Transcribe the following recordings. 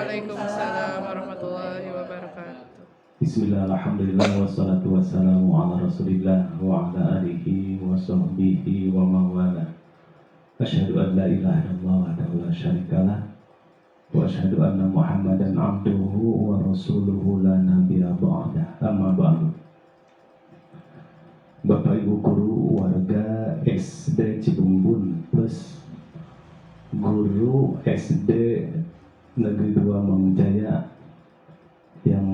Waalaikumsalam warahmatullahi wabarakatuh. Bismillah, alhamdulillah, wassalatu wassalamu ala rasulillah wa ala alihi wa sahbihi wa mawala. Asyhadu an la ilaha illallah wahdahu la syarikalah wa asyhadu anna muhammadan abduhu wa rasuluhu la nabiyya ba'dah. Amma ba'du. Bapak Ibu guru warga SD Cibumbun plus guru SD Negeri 2 Mangunjaya yang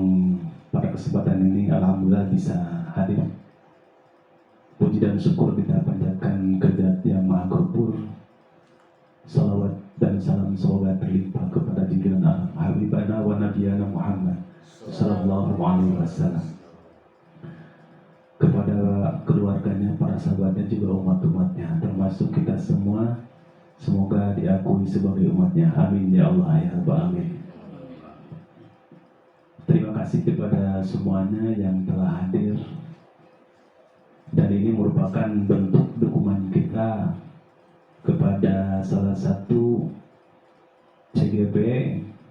pada kesempatan ini alhamdulillah bisa hadir. Puji dan syukur kita panjatkan ke Zat Yang Maha Ghaffur. Salawat dan salam semoga terlimpah kepada junjungan alam Habibana wa Nabiyana Muhammad sallallahu alaihi wasallam, kepada keluarganya, para sahabatnya, juga umat-umatnya, termasuk kita semua. Semoga diakui sebagai umatnya. Amin ya Allah ya Rabbal Alamin. Terima kasih kepada semuanya yang telah hadir. Dan ini merupakan bentuk dukungan kita kepada salah satu CGP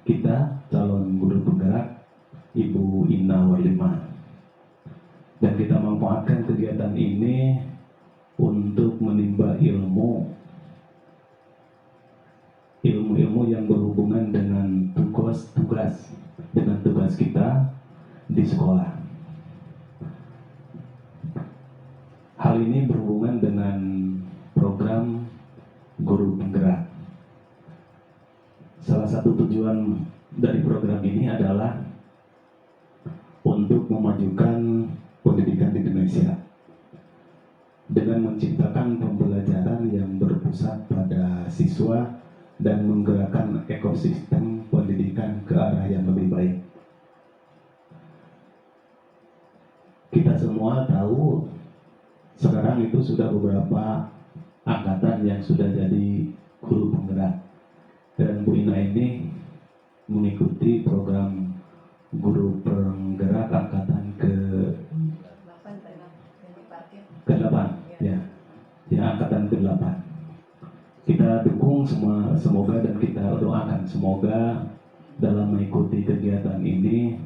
kita, calon guru penggerak, Ibu Ina Warlimah. Dan kita memanfaatkan kegiatan ini untuk menimba ilmu yang berhubungan dengan tugas kita di sekolah. Hal ini berhubungan dengan program guru penggerak. Salah satu tujuan dari program ini adalah untuk memajukan pendidikan di Indonesia dengan menciptakan pembelajaran yang berpusat pada siswa dan menggerakkan ekosistem pendidikan ke arah yang lebih baik. Kita semua tahu sekarang itu sudah beberapa angkatan yang sudah jadi guru penggerak, dan Bu Ina ini mengikuti program guru penggerak angkatan ke-8 ya, angkatan ke-8. Kita dukung semua, semoga, dan kita doakan semoga dalam mengikuti kegiatan ini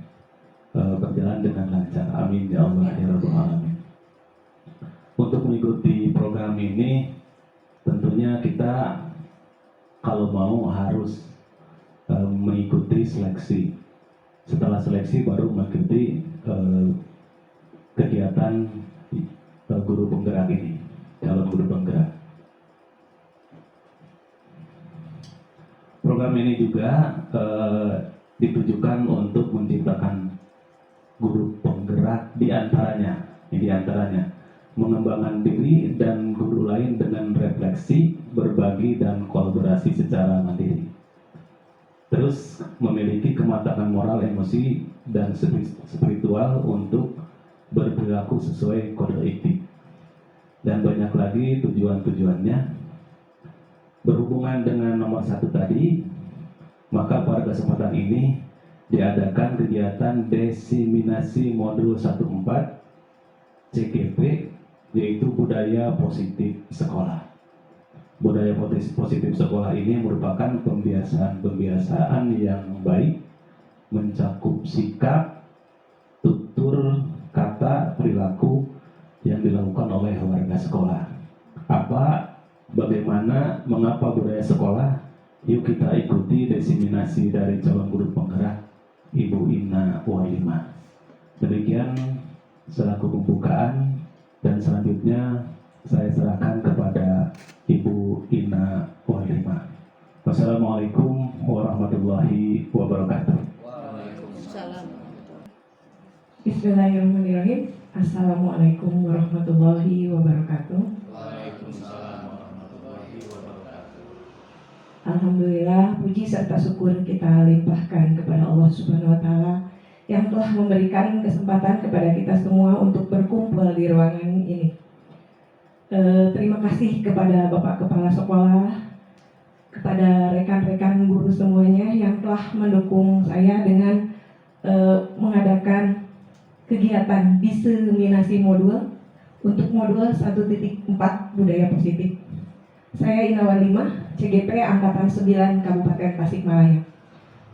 berjalan dengan lancar. Amin ya Allah ya Rabbal Alamin. Untuk mengikuti program ini tentunya kita kalau mau harus mengikuti seleksi. Setelah seleksi baru mengikuti kegiatan guru penggerak ini, calon guru penggerak. Program ini juga ditujukan untuk menciptakan guru penggerak di antaranya mengembangkan diri dan guru lain dengan refleksi, berbagi, dan kolaborasi secara mandiri. Terus memiliki kematangan moral, emosi, dan spiritual untuk berperilaku sesuai kode etik. Dan banyak lagi tujuan-tujuannya. Berhubungan dengan nomor 1 tadi, maka pada kesempatan ini diadakan kegiatan diseminasi modul 14 CGP, yaitu budaya positif sekolah. Budaya positif sekolah ini merupakan pembiasaan yang baik, mencakup sikap, tutur, kata, perilaku yang dilakukan oleh warga sekolah. Bagaimana, mengapa budaya sekolah? Yuk kita ikuti diseminasi dari calon guru penggerak Ibu Ina Warlimah. Demikian selaku pembukaan, dan selanjutnya saya serahkan kepada Ibu Ina Warlimah. Wassalamualaikum warahmatullahi wabarakatuh. Waalaikumsalam. Bismillahirrahmanirrahim. Assalamualaikum warahmatullahi wabarakatuh. Waalaikumsalam warahmatullahi wabarakatuh. Alhamdulillah, puji serta syukur kita limpahkan kepada Allah Subhanahu wa Ta'ala yang telah memberikan kesempatan kepada kita semua untuk berkumpul di ruangan ini. Terima kasih kepada Bapak Kepala Sekolah, kepada rekan-rekan guru semuanya yang telah mendukung saya dengan mengadakan kegiatan diseminasi modul untuk modul 1.4 budaya positif. Saya Ina Warlimah, CGP Angkatan 9 Kabupaten Tasikmalaya.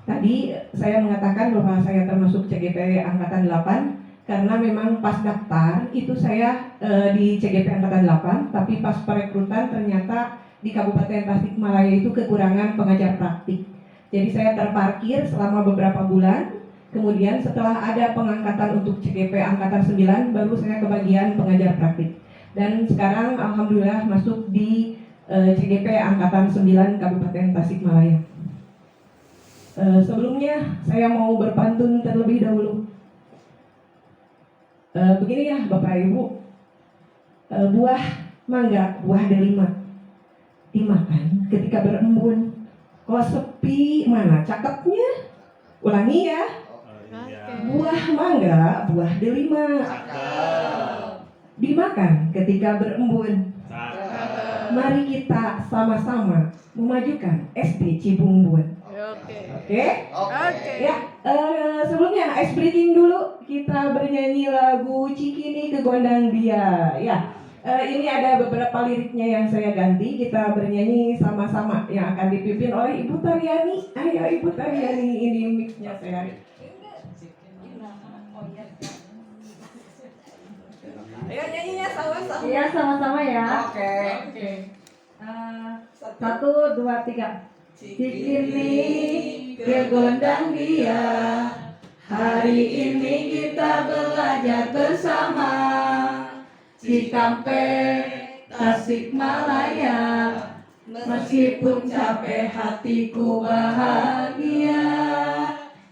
Tadi saya mengatakan bahwa saya termasuk CGP Angkatan 8 karena memang pas daftar itu saya di CGP Angkatan 8, tapi pas perekrutan ternyata di Kabupaten Tasikmalaya itu kekurangan pengajar praktik. Jadi saya terparkir selama beberapa bulan, kemudian setelah ada pengangkatan untuk CGP Angkatan 9 baru saya kebagian pengajar praktik. Dan sekarang alhamdulillah masuk di CGP Angkatan 9 Kabupaten Tasikmalaya. Sebelumnya saya mau berpantun terlebih dahulu. Begini ya Bapak Ibu, buah mangga, buah delima dimakan ketika berembun. Kalau sepi mana cakepnya? Ulangi ya. Buah mangga, buah delima dimakan ketika berembun. Mari kita sama-sama memajukan SD Cibumbun. Oke? Ya, sebelumnya ice breaking dulu. Kita bernyanyi lagu Cikini ke Gondang Dia. Ya, ini ada beberapa liriknya yang saya ganti. Kita bernyanyi sama-sama yang akan dipimpin oleh Ibu Taryani. Ayo Ibu Taryani, ini mic-nya saya. Ayo nyanyinya sama-sama. Iya sama-sama ya. Oke. Satu, dua, tiga. Cikini ke Gondang Dia, hari ini kita belajar bersama. Cikampek, Tasikmalaya, meskipun capek hatiku bahagia.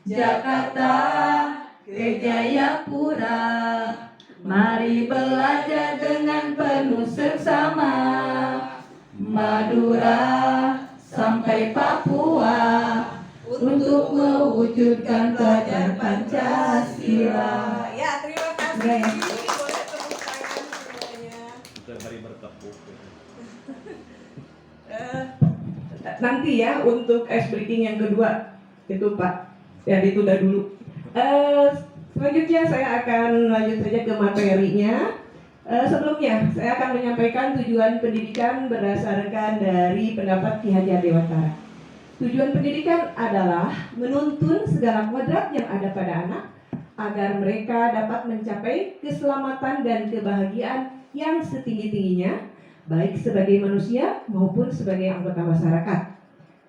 Jakarta ke Jayapura, mari belajar dengan penuh seksama. Madura sampai Papua, untuk mewujudkan pelajar Pancasila. Ya, terima kasih. Enggak ya? Boleh tepuk tangan semuanya. Bukan hari bertepuk. Nanti ya untuk ice breaking yang kedua itu Pak, ya ditunda dulu. Selanjutnya saya akan lanjut saja ke materinya. Sebelumnya saya akan menyampaikan tujuan pendidikan berdasarkan dari pendapat Ki Hajar Dewantara. Tujuan pendidikan adalah menuntun segala kodrat yang ada pada anak agar mereka dapat mencapai keselamatan dan kebahagiaan yang setinggi-tingginya, baik sebagai manusia maupun sebagai anggota masyarakat.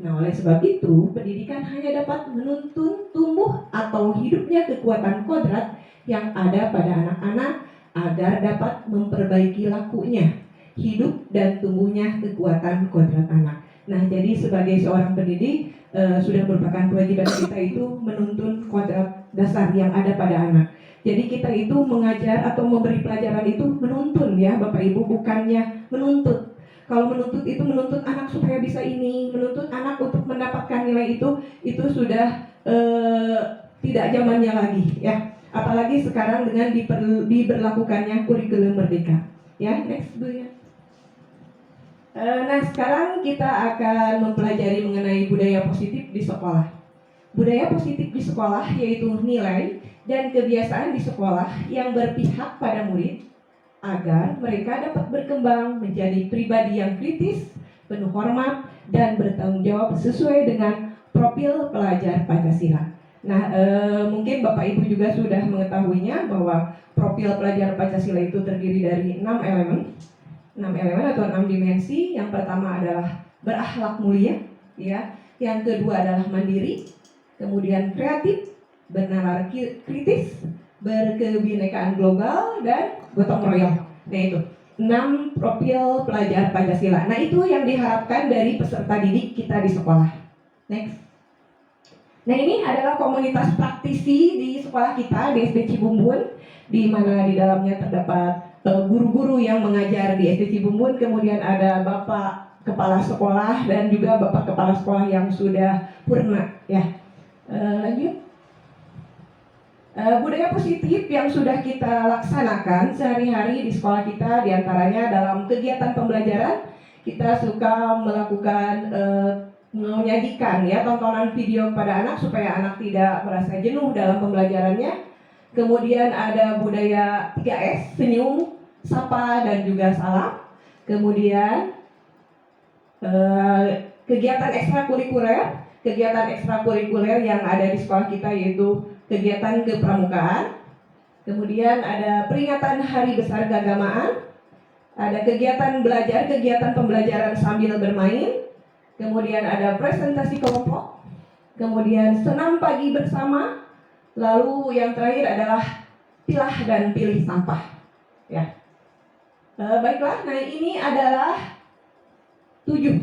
Nah, oleh sebab itu, pendidikan hanya dapat menuntun tumbuh atau hidupnya kekuatan kodrat yang ada pada anak-anak agar dapat memperbaiki lakunya, hidup dan tumbuhnya kekuatan kodrat anak. Nah, jadi sebagai seorang pendidik sudah merupakan kewajiban kita itu menuntun kodrat dasar yang ada pada anak. Jadi kita itu mengajar atau memberi pelajaran itu menuntun ya Bapak Ibu, bukannya menuntut. Kalau menuntut itu menuntut anak supaya bisa ini, menuntut anak untuk mendapatkan nilai itu sudah tidak zamannya lagi ya. Apalagi sekarang dengan diberlakukannya kurikulum merdeka. Ya, next Bu ya. Nah, sekarang kita akan mempelajari mengenai budaya positif di sekolah. Budaya positif di sekolah yaitu nilai dan kebiasaan di sekolah yang berpihak pada murid agar mereka dapat berkembang menjadi pribadi yang kritis, penuh hormat, dan bertanggung jawab sesuai dengan profil pelajar Pancasila. Nah, mungkin Bapak Ibu juga sudah mengetahuinya bahwa profil pelajar Pancasila itu terdiri dari 6 elemen. 6 elemen atau 6 dimensi. Yang pertama adalah berakhlak mulia, ya. Yang kedua adalah mandiri, kemudian kreatif, bernalar kritis, berkebinekaan global, dan gotong royong. Nah, itu 6 profil pelajar Pancasila. Nah, itu yang diharapkan dari peserta didik kita di sekolah. Next. Nah, ini adalah komunitas praktisi di sekolah kita di SD Cibumbun, di mana di dalamnya terdapat guru-guru yang mengajar di SD Cibumbun, kemudian ada Bapak Kepala Sekolah dan juga Bapak Kepala Sekolah yang sudah purna. Ya, lanjut. Budaya positif yang sudah kita laksanakan sehari-hari di sekolah kita, diantaranya dalam kegiatan pembelajaran kita suka melakukan menyajikan ya tontonan video kepada anak supaya anak tidak merasa jenuh dalam pembelajarannya. Kemudian ada budaya 3S, senyum, sapa, dan juga salam. Kemudian kegiatan ekstrakurikuler kegiatan ekstrakurikuler yang ada di sekolah kita, yaitu kegiatan kepramukaan. Kemudian ada peringatan Hari Besar Keagamaan, ada kegiatan belajar, kegiatan pembelajaran sambil bermain, kemudian ada presentasi kelompok, kemudian senam pagi bersama, lalu yang terakhir adalah pilah dan pilih sampah. Ya, baiklah. Nah, ini adalah tujuh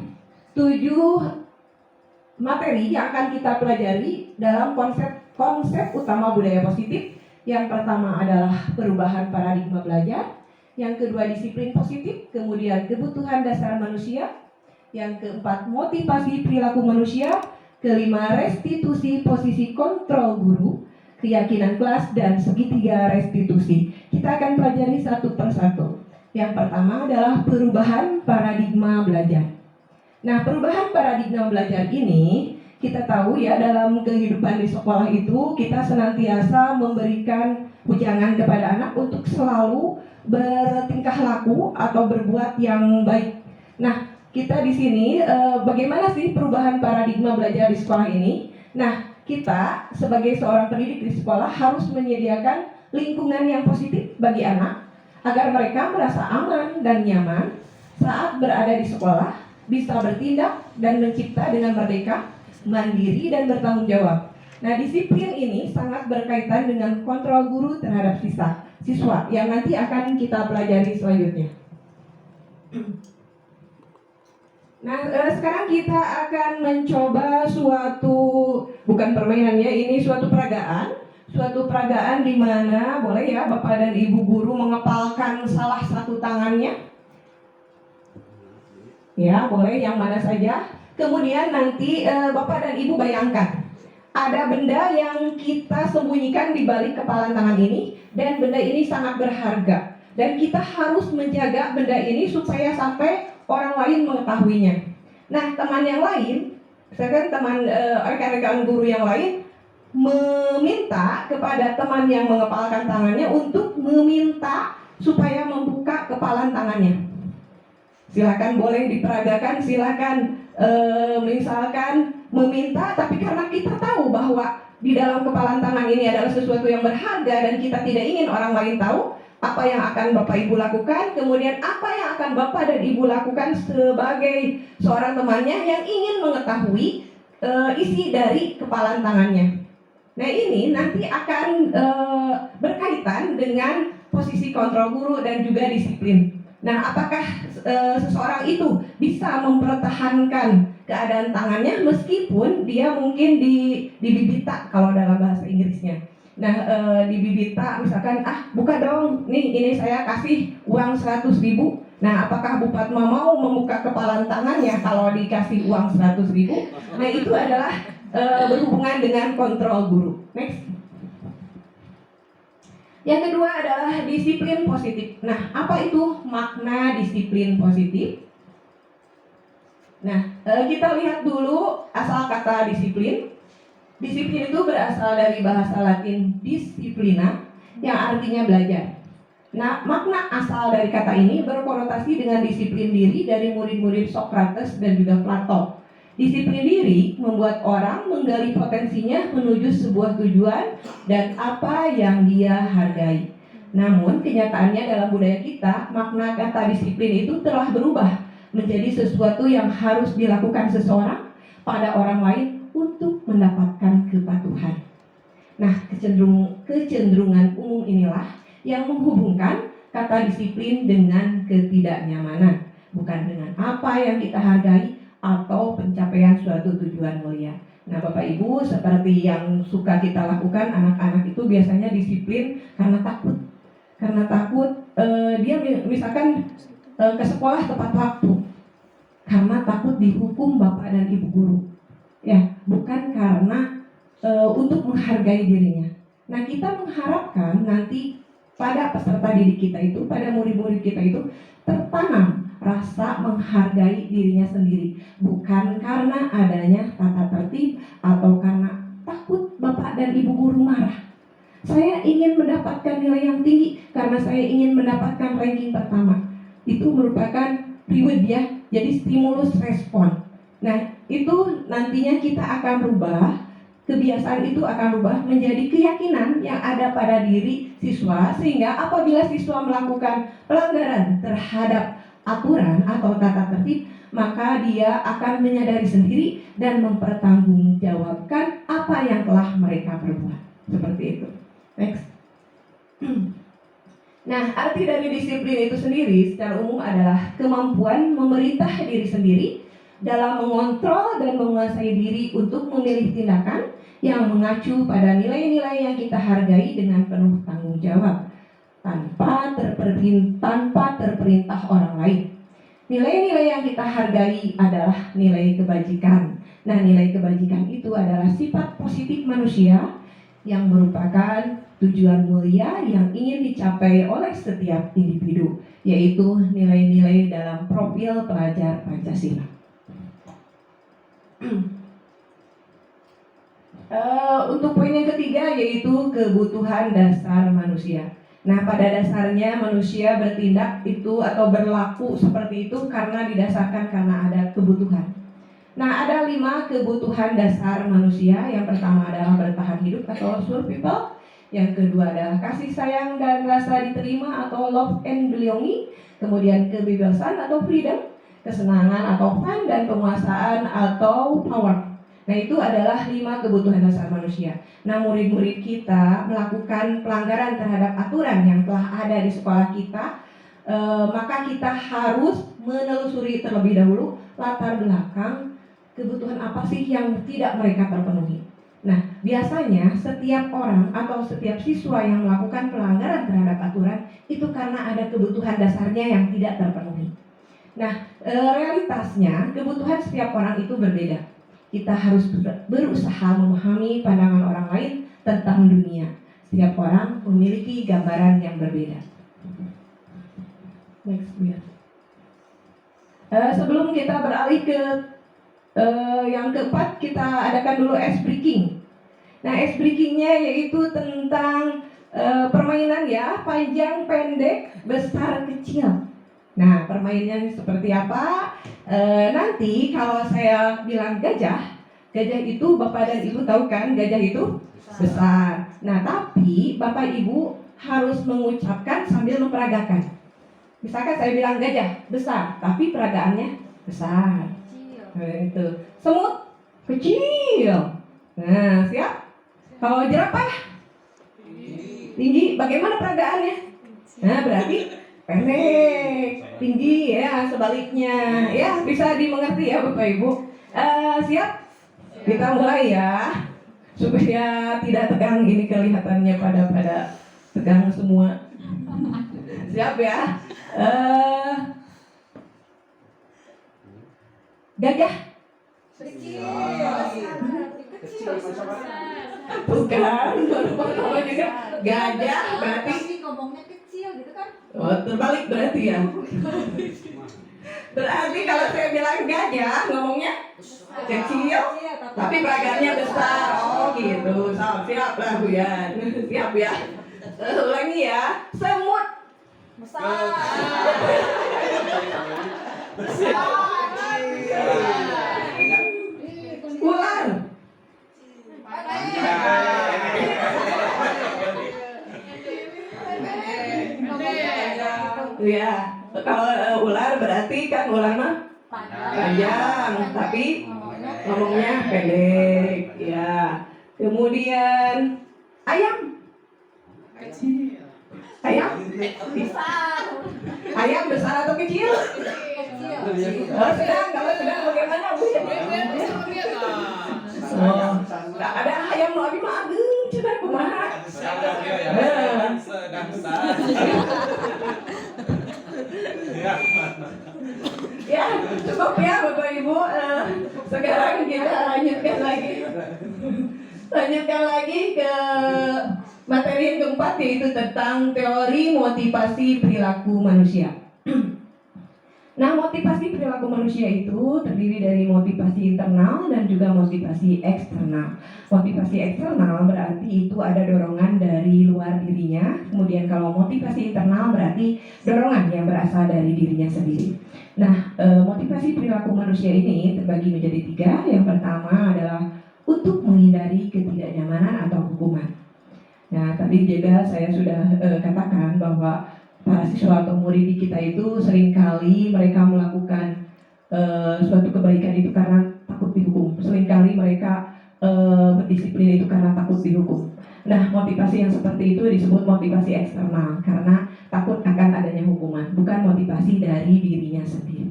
materi yang akan kita pelajari dalam konsep utama budaya positif. Yang pertama adalah perubahan paradigma belajar, yang kedua disiplin positif, kemudian kebutuhan dasar manusia, yang keempat motivasi perilaku manusia, kelima restitusi posisi kontrol guru, keyakinan kelas, dan segitiga restitusi. Kita akan pelajari satu persatu. Yang pertama adalah perubahan paradigma belajar. Nah, perubahan paradigma belajar ini kita tahu ya, dalam kehidupan di sekolah itu kita senantiasa memberikan ujangan kepada anak untuk selalu bertingkah laku atau berbuat yang baik. Nah, kita di sini bagaimana sih perubahan paradigma belajar di sekolah ini? Nah, kita sebagai seorang pendidik di sekolah harus menyediakan lingkungan yang positif bagi anak agar mereka merasa aman dan nyaman saat berada di sekolah, bisa bertindak dan mencipta dengan merdeka, mandiri, dan bertanggung jawab. Nah, disiplin ini sangat berkaitan dengan kontrol guru terhadap siswa yang nanti akan kita pelajari selanjutnya. Nah, sekarang kita akan mencoba bukan permainan ya, ini suatu peragaan di mana boleh ya Bapak dan Ibu guru mengepalkan salah satu tangannya. Ya, boleh yang mana saja. Kemudian nanti Bapak dan Ibu bayangkan ada benda yang kita sembunyikan di balik kepalan tangan ini, dan benda ini sangat berharga dan kita harus menjaga benda ini supaya sampai orang lain mengetahuinya. Nah, teman yang lain, misalkan rekan-rekan guru yang lain meminta kepada teman yang mengepalkan tangannya untuk meminta supaya membuka kepalan tangannya. Silakan, boleh diperagakan, silakan. Misalkan meminta, tapi karena kita tahu bahwa di dalam kepalan tangan ini adalah sesuatu yang berharga dan kita tidak ingin orang lain tahu, apa yang akan Bapak Ibu lakukan, kemudian apa yang akan Bapak dan Ibu lakukan sebagai seorang temannya yang ingin mengetahui isi dari kepalan tangannya. Nah, ini nanti akan berkaitan dengan posisi kontrol guru dan juga disiplin. Nah, apakah seseorang itu bisa mempertahankan keadaan tangannya meskipun dia mungkin dibibita kalau dalam bahasa Inggrisnya. Nah, dibibita misalkan, buka dong, nih ini saya kasih uang 100.000. Nah, apakah Bu Fatma mau membuka kepalan tangannya kalau dikasih uang 100.000? Nah, itu adalah berhubungan dengan kontrol guru. Next. Yang kedua adalah disiplin positif. Nah, apa itu makna disiplin positif? Nah, kita lihat dulu asal kata disiplin. Disiplin itu berasal dari bahasa Latin disciplina, yang artinya belajar. Nah, makna asal dari kata ini berkonotasi dengan disiplin diri dari murid-murid Socrates dan juga Plato. Disiplin diri membuat orang menggali potensinya menuju sebuah tujuan dan apa yang dia hargai. Namun kenyataannya dalam budaya kita, makna kata disiplin itu telah berubah menjadi sesuatu yang harus dilakukan seseorang pada orang lain untuk mendapatkan kepatuhan. Nah, kecenderungan umum inilah yang menghubungkan kata disiplin dengan ketidaknyamanan, bukan dengan apa yang kita hargai atau pencapaian suatu tujuan mulia. Nah, Bapak Ibu, seperti yang suka kita lakukan, anak-anak itu biasanya disiplin karena takut. Karena takut dia misalkan ke sekolah tepat waktu, karena takut dihukum Bapak dan Ibu guru. Ya, bukan karena untuk menghargai dirinya. Nah, kita mengharapkan nanti pada peserta didik kita itu, pada murid-murid kita itu tertanam rasa menghargai dirinya sendiri, bukan karena adanya tata tertib atau karena takut Bapak dan Ibu guru marah. Saya ingin mendapatkan nilai yang tinggi karena saya ingin mendapatkan ranking pertama. Itu merupakan reward ya, jadi stimulus respon. Nah, itu nantinya kita akan rubah, kebiasaan itu akan rubah menjadi keyakinan yang ada pada diri siswa, sehingga apabila siswa melakukan pelanggaran terhadap aturan atau tata tertib, maka dia akan menyadari sendiri dan mempertanggungjawabkan apa yang telah mereka perbuat. Seperti itu. Next. Nah, arti dari disiplin itu sendiri secara umum adalah kemampuan memerintah diri sendiri dalam mengontrol dan menguasai diri untuk memilih tindakan yang mengacu pada nilai-nilai yang kita hargai dengan penuh tanggung jawab tanpa terperintah orang lain. Nilai-nilai yang kita hargai adalah nilai kebajikan. Nah, nilai kebajikan itu adalah sifat positif manusia yang merupakan tujuan mulia yang ingin dicapai oleh setiap individu, yaitu nilai-nilai dalam profil pelajar Pancasila. Untuk poin yang ketiga yaitu kebutuhan dasar manusia. Nah, pada dasarnya manusia bertindak itu atau berlaku seperti itu karena didasarkan karena ada kebutuhan. Nah, ada 5 kebutuhan dasar manusia. Yang pertama adalah bertahan hidup atau survival. Yang kedua adalah kasih sayang dan rasa diterima atau love and belonging. Kemudian kebebasan atau freedom, kesenangan atau fun, dan penguasaan atau power. Nah, itu adalah 5 kebutuhan dasar manusia. Nah, murid-murid kita melakukan pelanggaran terhadap aturan yang telah ada di sekolah kita, maka kita harus menelusuri terlebih dahulu latar belakang kebutuhan apa sih yang tidak mereka terpenuhi. Nah, biasanya setiap orang atau setiap siswa yang melakukan pelanggaran terhadap aturan itu karena ada kebutuhan dasarnya yang tidak terpenuhi. Nah, realitasnya kebutuhan setiap orang itu berbeda. Kita harus berusaha memahami pandangan orang lain tentang dunia. Setiap orang memiliki gambaran yang berbeda. Next, ya. Sebelum kita beralih ke yang keempat, kita adakan dulu ice breaking. Nah, ice breakingnya yaitu tentang permainan ya, panjang, pendek, besar, kecil. Nah, permainannya seperti apa? Nanti kalau saya bilang gajah itu Bapak dan Ibu tahu kan, gajah itu besar. Nah, tapi Bapak Ibu harus mengucapkan sambil memperagakan. Misalkan saya bilang gajah besar, tapi peragaannya besar. Nah, itu. Semut kecil. Nah, siap? Kalau jerapah tinggi, bagaimana peragaannya? Nah, berarti pendek, tinggi ya, sebaliknya. Ya, bisa dimengerti ya Bapak Ibu. Siap? Kita mulai ya. Supaya tidak tegang, ini kelihatannya pada tegang semua. Siap ya? Gajah Kecil. bukan, baru juga gajah berarti Ngomongnya kecil gitu kan? terbalik berarti ya. Berarti kalau saya bilang gajah ngomongnya kecil, tapi peragaannya besar. Oh gitu, siap lah Bu Yan. Siap ya. Ulangi ya. Semut Besar. ular ya. Kalau ular berarti kan ular mah panjang, tapi ngomongnya pendek ya. Kemudian ayam Besar. ayam besar atau kecil? Kalau sedang bagaimana Bu? Oh, nggak ada ayam nu abi mah ageung cenah kumaha. Ya, cukup ya Bapak Ibu. Sekarang kita lanjutkan lagi ke materi yang keempat, yaitu tentang teori motivasi perilaku manusia. Nah, motivasi perilaku manusia itu terdiri dari motivasi internal dan juga motivasi eksternal. Motivasi eksternal berarti itu ada dorongan dari luar dirinya. Kemudian kalau motivasi internal berarti dorongan yang berasal dari dirinya sendiri. Nah, motivasi perilaku manusia ini terbagi menjadi 3. Yang pertama adalah untuk menghindari ketidaknyamanan atau hukuman. Nah, tadi juga saya sudah katakan bahwa para siswa atau murid kita itu seringkali mereka melakukan suatu kebaikan itu karena takut dihukum. Seringkali mereka berdisiplin itu karena takut dihukum. Nah, motivasi yang seperti itu disebut motivasi eksternal karena takut akan adanya hukuman, bukan motivasi dari dirinya sendiri.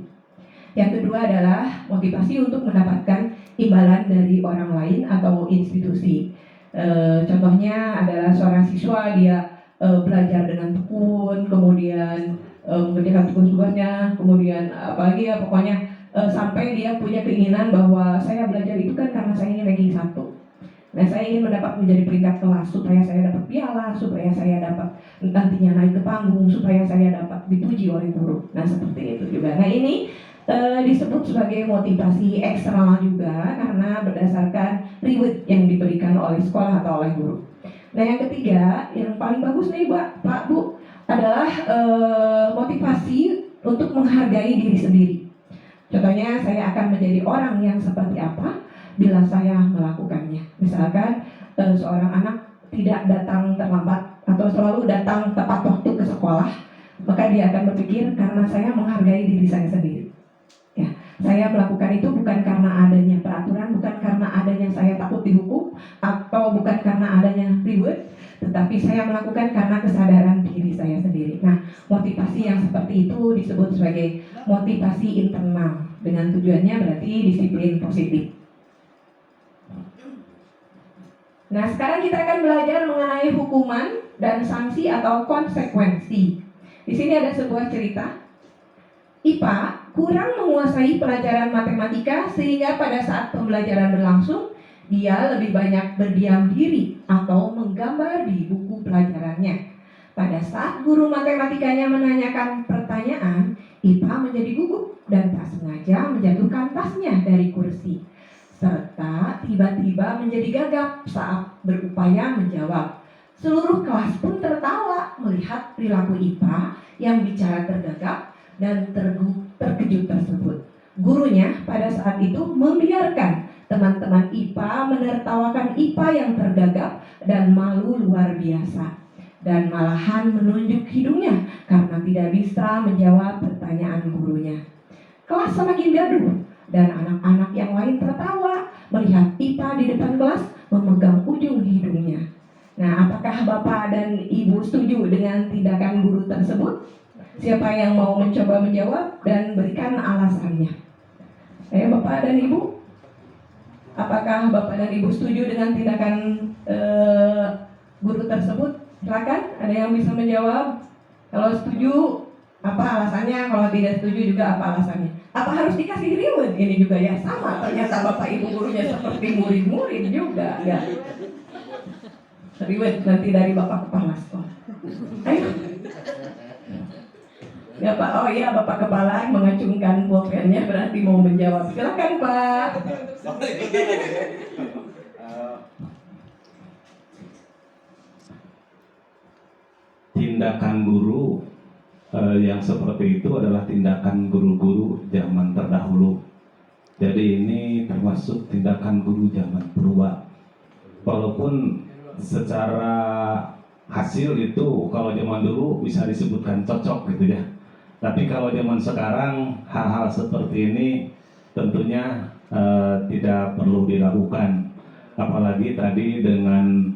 Yang kedua adalah motivasi untuk mendapatkan imbalan dari orang lain atau institusi. Contohnya adalah seorang siswa dia belajar dengan tekun, kemudian mengerjakan tugas-tugasnya, kemudian apalagi ya pokoknya sampai dia punya keinginan bahwa saya belajar itu kan karena saya ingin ranking 1. Nah, saya ingin mendapat menjadi peringkat kelas supaya saya dapat piala, supaya saya dapat nantinya naik ke panggung, supaya saya dapat dipuji oleh guru. Nah, seperti itu juga. Nah, ini disebut sebagai motivasi eksternal juga karena berdasarkan reward yang diberikan oleh sekolah atau oleh guru. Nah, yang ketiga, yang paling bagus nih Pak Bu, adalah motivasi untuk menghargai diri sendiri. Contohnya, saya akan menjadi orang yang seperti apa bila saya melakukannya. Misalkan seorang anak tidak datang terlambat atau selalu datang tepat waktu ke sekolah, maka dia akan berpikir karena saya menghargai diri saya sendiri. Ya, saya melakukan itu bukan karena adanya peraturan, bukan karena adanya saya takut dihukum, atau bukan karena adanya reward, tetapi saya melakukan karena kesadaran diri saya sendiri. Nah, motivasi yang seperti itu disebut sebagai motivasi internal, dengan tujuannya berarti disiplin positif. Nah, sekarang kita akan belajar mengenai hukuman dan sanksi atau konsekuensi. Di sini ada sebuah cerita. IPA kurang menguasai pelajaran matematika sehingga pada saat pembelajaran berlangsung, dia lebih banyak berdiam diri atau menggambar di buku pelajarannya. Pada saat guru matematikanya menanyakan pertanyaan, IPA menjadi gugup dan tak sengaja menjatuhkan tasnya dari kursi, serta tiba-tiba menjadi gagap saat berupaya menjawab. Seluruh kelas pun tertawa melihat perilaku IPA yang bicara tergagap dan terkejut tersebut. Gurunya pada saat itu membiarkan teman-teman IPA menertawakan IPA yang tergagap dan malu luar biasa, dan malahan menunjuk hidungnya karena tidak bisa menjawab pertanyaan gurunya. Kelas semakin gaduh dan anak-anak yang lain tertawa melihat IPA di depan kelas memegang ujung hidungnya. Nah, apakah Bapak dan Ibu setuju dengan tindakan guru tersebut? Siapa yang mau mencoba menjawab dan berikan alasannya? Bapak dan Ibu, apakah Bapak dan Ibu setuju dengan tindakan guru tersebut? Silakan, ada yang bisa menjawab. Kalau setuju, apa alasannya? Kalau tidak setuju juga apa alasannya? Apa harus dikasih reward? Ini juga ya sama. Ternyata Bapak Ibu gurunya seperti murid-murid juga, ya. Reward nanti dari Bapak Kepala Sekolah. Ayo. Ya Pak, oh iya Bapak Kepala mengacungkan pulpennya berarti mau menjawab. Silakan Pak. Tindakan guru yang seperti itu adalah tindakan guru-guru zaman terdahulu. Jadi ini termasuk tindakan guru zaman purba. Walaupun secara hasil itu kalau zaman dulu bisa disebutkan cocok gitu ya. Tapi kalau zaman sekarang hal-hal seperti ini tentunya tidak perlu dilakukan. Apalagi tadi dengan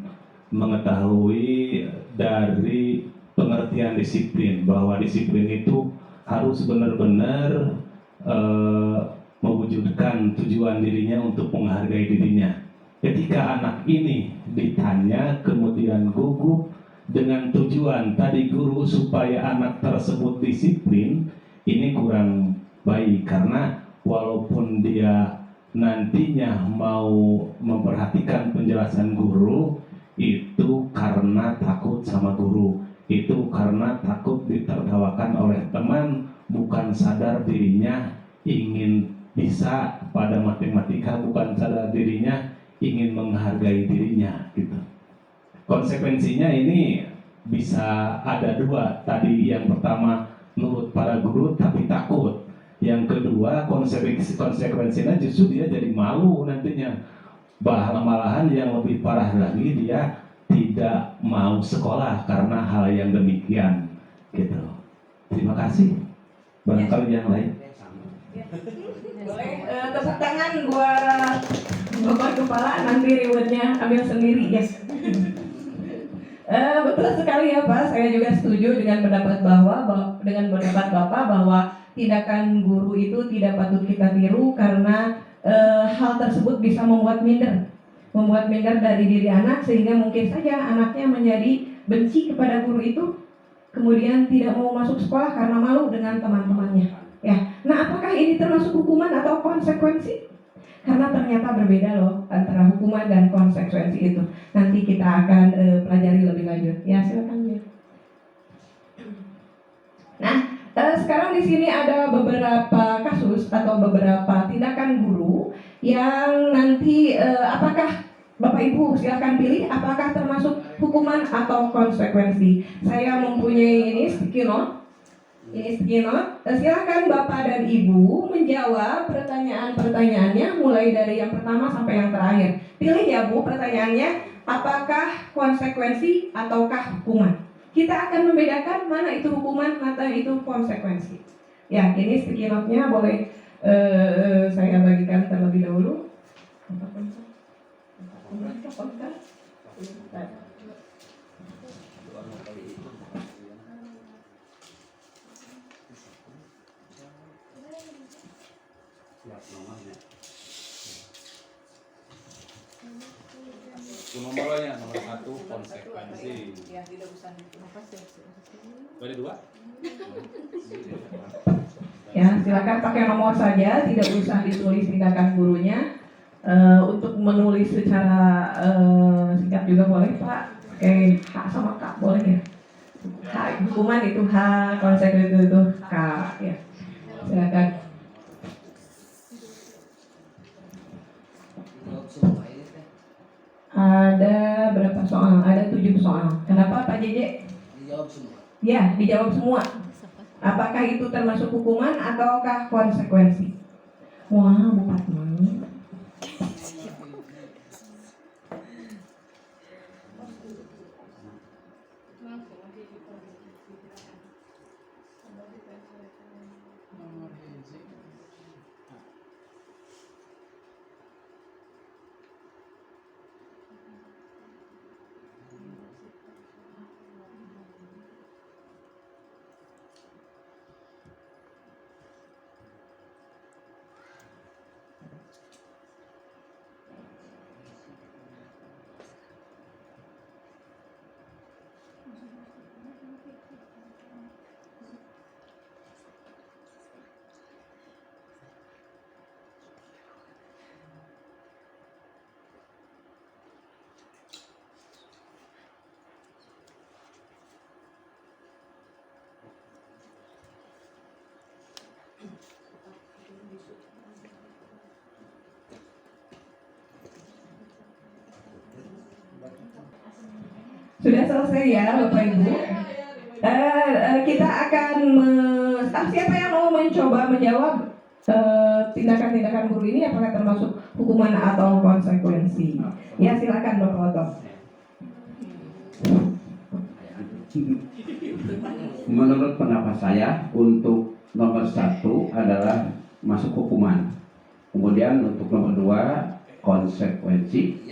mengetahui dari pengertian disiplin, bahwa disiplin itu harus benar-benar mewujudkan tujuan dirinya untuk menghargai dirinya. Ketika anak ini ditanya kemudian gugup dengan tujuan tadi guru supaya anak tersebut disiplin, ini kurang baik, karena walaupun dia nantinya mau memperhatikan penjelasan guru, itu karena takut sama guru, itu karena takut ditertawakan oleh teman, bukan sadar dirinya ingin bisa pada matematika, bukan sadar dirinya ingin menghargai dirinya gitu. Konsekuensinya ini bisa ada dua. Tadi yang pertama nurut para guru tapi takut. Yang kedua konsekuensinya justru dia jadi malu nantinya. Malahan yang lebih parah lagi dia tidak mau sekolah karena hal yang demikian gitu. Terima kasih. Barangkali yang lain. Boleh tepuk tangan buat Bapak Kepala, nanti rewardnya ambil sendiri ya. Betul sekali ya Pak, saya juga setuju dengan pendapat Bapak bahwa tindakan guru itu tidak patut kita tiru karena hal tersebut bisa membuat minder dari diri anak, sehingga mungkin saja anaknya menjadi benci kepada guru itu, kemudian tidak mau masuk sekolah karena malu dengan teman-temannya. Ya, nah apakah ini termasuk hukuman atau konsekuensi? Karena ternyata berbeda loh antara hukuman dan konsekuensi itu. Nanti kita akan pelajari lebih lanjut. Ya silakan ya. Nah, sekarang di sini ada beberapa kasus atau beberapa tindakan guru yang nanti apakah Bapak Ibu silakan pilih apakah termasuk hukuman atau konsekuensi. Saya mempunyai ini sticky note. Silakan Bapak dan Ibu menjawab pertanyaan-pertanyaannya mulai dari yang pertama sampai yang terakhir. Pilih ya Bu pertanyaannya, apakah konsekuensi ataukah hukuman. Kita akan membedakan mana itu hukuman, mana itu konsekuensi. Ya, ini sticky note-nya boleh saya bagikan terlebih dahulu. Nomornya nomor 1 konsekuensi. Ya, tidak usah. Boleh 2? Ya, silakan pakai nomor saja, tidak usah ditulis tindakan gurunya. Untuk menulis secara singkat juga boleh Pak. Oke, H sama K boleh ya. H hukuman itu H, konsekuensi itu K ya. Silakan. Ada berapa soal? Ada 7 soal. Kenapa Pak JJ? Dijawab semua. Ya, dijawab semua. Apakah itu termasuk hukuman ataukah konsekuensi? Wah, Bu Fatma. Sudah selesai ya Bapak Ibu. Kita akan siapa yang mau mencoba menjawab tindakan-tindakan guru ini apakah termasuk hukuman atau konsekuensi? Ya silakan Bapak Oto. Menurut pendapat saya untuk nomor 1 adalah masuk hukuman. Kemudian untuk nomor 2 konsekuensi.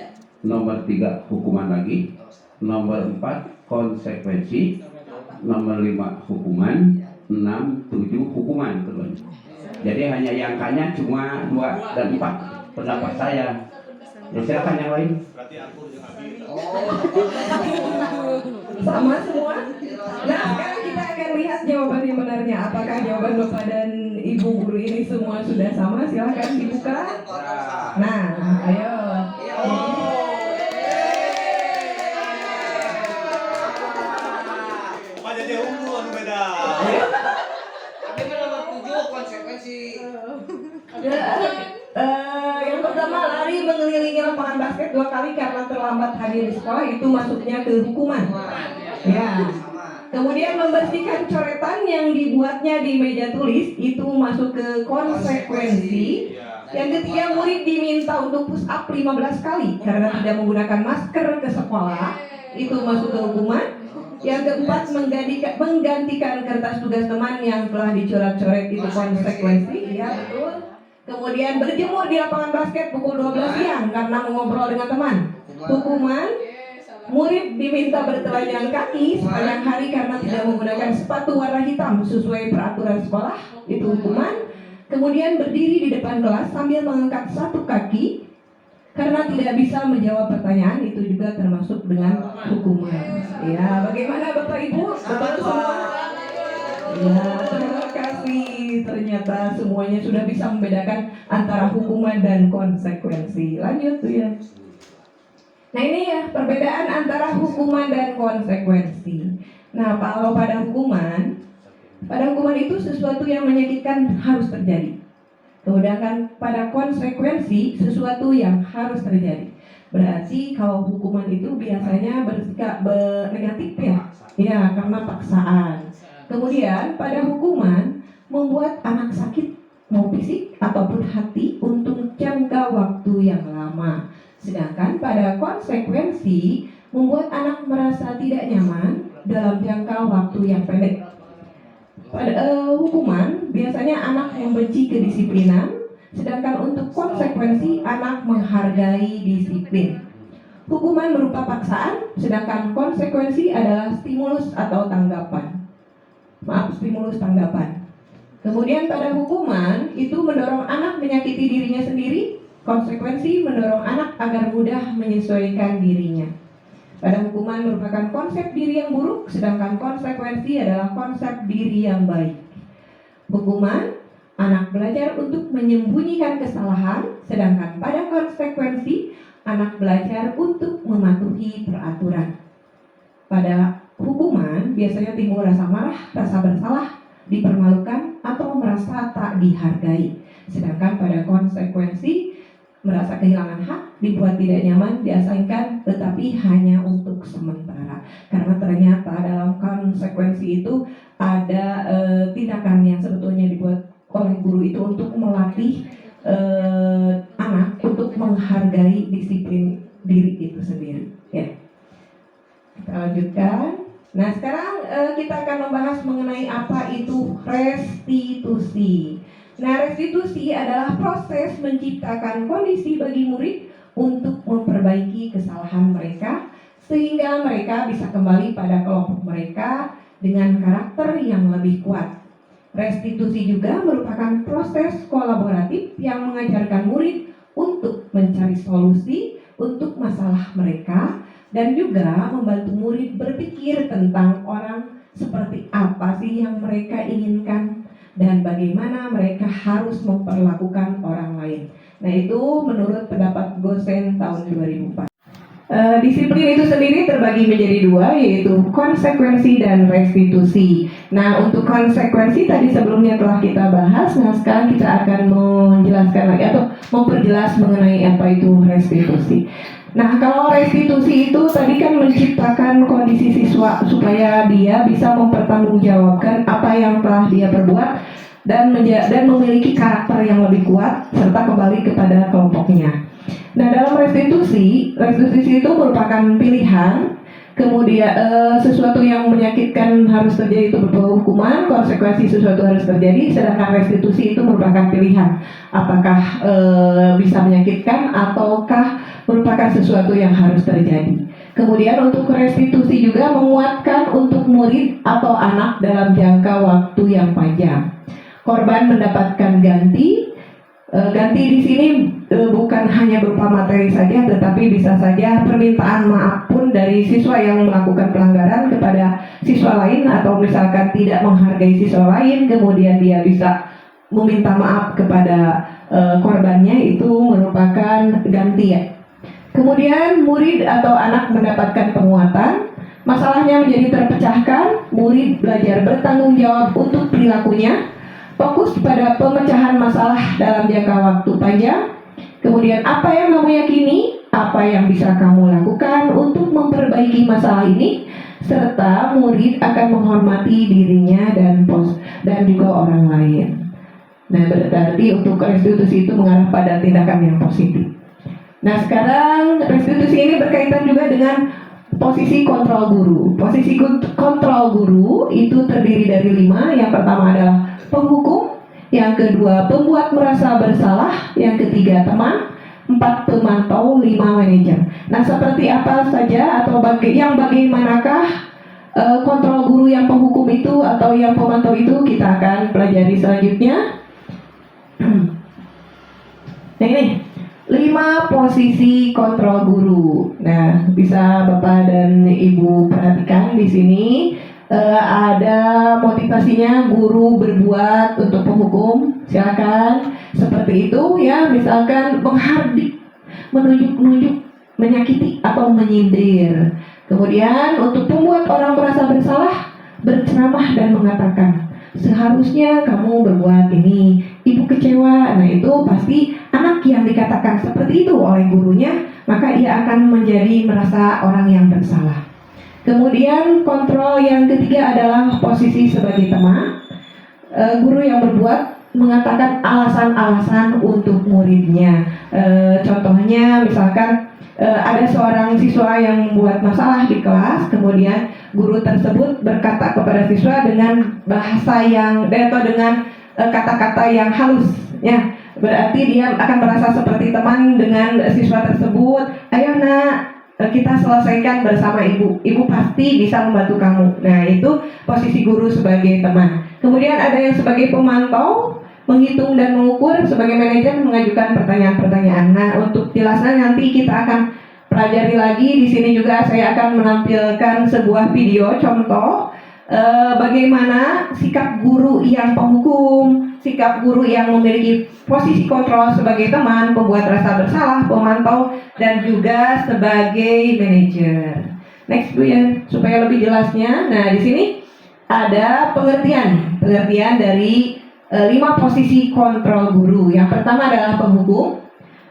Nomor 3 hukuman lagi. Nomor 4 konsekuensi. Nomor 5 hukuman. 6, 7 hukuman. Jadi hanya yang kanya cuma 2 dan 4 pendapat saya. Ya silakan yang lain. Sama semua. Nah sekarang kita akan lihat jawaban yang benarnya. Apakah jawaban Bapak dan Ibu guru ini semua sudah sama? Silakan dibuka. Nah, ayo. Apa jadi unggul beda? dicoret 2 kali karena terlambat hadir di sekolah, itu masuknya ke hukuman. Ya. Kemudian membersihkan coretan yang dibuatnya di meja tulis, itu masuk ke konsekuensi. Yang ketiga, murid diminta untuk push up 15 kali karena tidak menggunakan masker ke sekolah, itu masuk ke hukuman. Yang keempat, menggantikan kertas tugas teman yang telah dicoret-coret, itu konsekuensi. Ya, betul. Kemudian berjemur di lapangan basket pukul 12 siang karena mengobrol dengan teman, hukuman. Murid diminta bertelanjang kaki sepanjang hari karena tidak menggunakan sepatu warna hitam sesuai peraturan sekolah, itu hukuman. Kemudian berdiri di depan kelas sambil mengangkat satu kaki karena tidak bisa menjawab pertanyaan, itu juga termasuk dengan hukuman. Ya, bagaimana Bapak Ibu? Betul semua? Ya, terima kasih. Ternyata semuanya sudah bisa membedakan antara hukuman dan konsekuensi. Lanjut tuh ya. Nah, ini ya perbedaan antara hukuman dan konsekuensi. Nah, kalau pada hukuman itu sesuatu yang menyakitkan harus terjadi. Sedangkan pada konsekuensi sesuatu yang harus terjadi. Berarti kalau hukuman itu biasanya bersikap negatif ya. Ya, karena paksaan. Kemudian pada hukuman membuat anak sakit mau fisik ataupun hati untuk jangka waktu yang lama. Sedangkan pada konsekuensi membuat anak merasa tidak nyaman dalam jangka waktu yang pendek. Pada hukuman biasanya anak membenci kedisiplinan, sedangkan untuk konsekuensi anak menghargai disiplin. Hukuman berupa paksaan, sedangkan konsekuensi adalah stimulus atau tanggapan. Stimulus tanggapan. Kemudian pada hukuman itu mendorong anak menyakiti dirinya sendiri. Konsekuensi mendorong anak agar mudah menyesuaikan dirinya. Pada hukuman merupakan konsep diri yang buruk, sedangkan konsekuensi adalah konsep diri yang baik. Hukuman, anak belajar untuk menyembunyikan kesalahan, sedangkan pada konsekuensi, anak belajar untuk mematuhi peraturan. Pada hukuman, biasanya timbul rasa marah, rasa bersalah, dipermalukan, atau merasa tak dihargai. Sedangkan pada konsekuensi, merasa kehilangan hak, dibuat tidak nyaman, diasingkan, tetapi hanya untuk sementara. Karena ternyata dalam konsekuensi itu ada tindakan yang sebetulnya dibuat oleh guru itu untuk melatih anak untuk menghargai disiplin diri itu sendiri. Ya. Kita lanjutkan. Nah, sekarang kita akan membahas mengenai apa itu restitusi. Nah, restitusi adalah proses menciptakan kondisi bagi murid untuk memperbaiki kesalahan mereka sehingga mereka bisa kembali pada kelompok mereka dengan karakter yang lebih kuat. Restitusi juga merupakan proses kolaboratif yang mengajarkan murid untuk mencari solusi untuk masalah mereka dan juga membantu murid berpikir tentang orang seperti apa sih yang mereka inginkan dan bagaimana mereka harus memperlakukan orang lain. Nah, itu menurut pendapat Gosen tahun 2004. Disiplin itu sendiri terbagi menjadi 2, yaitu konsekuensi dan restitusi. Nah, untuk konsekuensi tadi sebelumnya telah kita bahas. Nah, sekarang kita akan menjelaskan lagi atau memperjelas mengenai apa itu restitusi. Nah, kalau restitusi itu tadi kan menciptakan kondisi siswa supaya dia bisa mempertanggungjawabkan apa yang telah dia perbuat dan memiliki karakter yang lebih kuat serta kembali kepada kelompoknya. Nah, dalam restitusi itu merupakan pilihan. Kemudian sesuatu yang menyakitkan harus terjadi itu berupa hukuman, konsekuensi sesuatu harus terjadi, sedangkan restitusi itu merupakan pilihan. Apakah bisa menyakitkan ataukah merupakan sesuatu yang harus terjadi. Kemudian untuk restitusi juga menguatkan untuk murid atau anak dalam jangka waktu yang panjang. Korban mendapatkan ganti. Ganti di sini bukan hanya berupa materi saja, tetapi bisa saja permintaan maaf pun dari siswa yang melakukan pelanggaran kepada siswa lain, atau misalkan tidak menghargai siswa lain, kemudian dia bisa meminta maaf kepada korbannya, itu merupakan ganti ya. Kemudian murid atau anak mendapatkan penguatan, masalahnya menjadi terpecahkan, murid belajar bertanggung jawab untuk perilakunya, fokus pada pemecahan masalah dalam jangka waktu panjang. Kemudian apa yang kamu yakini, apa yang bisa kamu lakukan untuk memperbaiki masalah ini, serta murid akan menghormati dirinya dan juga orang lain. Nah, berarti untuk restitusi itu mengarah pada tindakan yang positif. Nah, sekarang restitusi ini berkaitan juga dengan posisi kontrol guru. Posisi kontrol guru itu terdiri dari 5. Yang pertama adalah penghukum, yang kedua pembuat merasa bersalah, yang ketiga teman, 4 pemantau, 5 manajer. Nah, seperti apa saja atau bagaimanakah kontrol guru yang penghukum itu atau yang pemantau itu kita akan pelajari selanjutnya. Nah, ini 5 posisi kontrol guru. Nah, bisa Bapak dan Ibu perhatikan di sini ada motivasinya guru berbuat untuk penghukum. Silakan seperti itu ya, misalkan menghardik, menunjuk-nunjuk, menyakiti atau menyindir. Kemudian untuk pembuat orang merasa bersalah, berceramah dan mengatakan, seharusnya kamu berbuat ini, ibu kecewa. Nah, itu pasti anak yang dikatakan seperti itu oleh gurunya, maka ia akan menjadi merasa orang yang bersalah. Kemudian kontrol yang ketiga adalah posisi sebagai teman. Guru yang berbuat mengatakan alasan-alasan untuk muridnya. Contohnya misalkan ada seorang siswa yang membuat masalah di kelas, kemudian guru tersebut berkata kepada siswa dengan bahasa yang atau dengan kata-kata yang halus, ya. Berarti dia akan merasa seperti teman dengan siswa tersebut. Ayo nak, kita selesaikan bersama ibu. Ibu pasti bisa membantu kamu. Nah, itu posisi guru sebagai teman. Kemudian ada yang sebagai pemantau, menghitung dan mengukur, sebagai manajer mengajukan pertanyaan-pertanyaan. Nah, untuk jelasnya nanti kita akan pelajari lagi. Di sini juga saya akan menampilkan sebuah video contoh bagaimana sikap guru yang penghukum, sikap guru yang memiliki posisi kontrol sebagai teman, pembuat rasa bersalah, pemantau, dan juga sebagai manajer. Next Bu ya, supaya lebih jelasnya. Nah, di sini ada pengertian dari 5 posisi kontrol guru. Yang pertama adalah penghukum.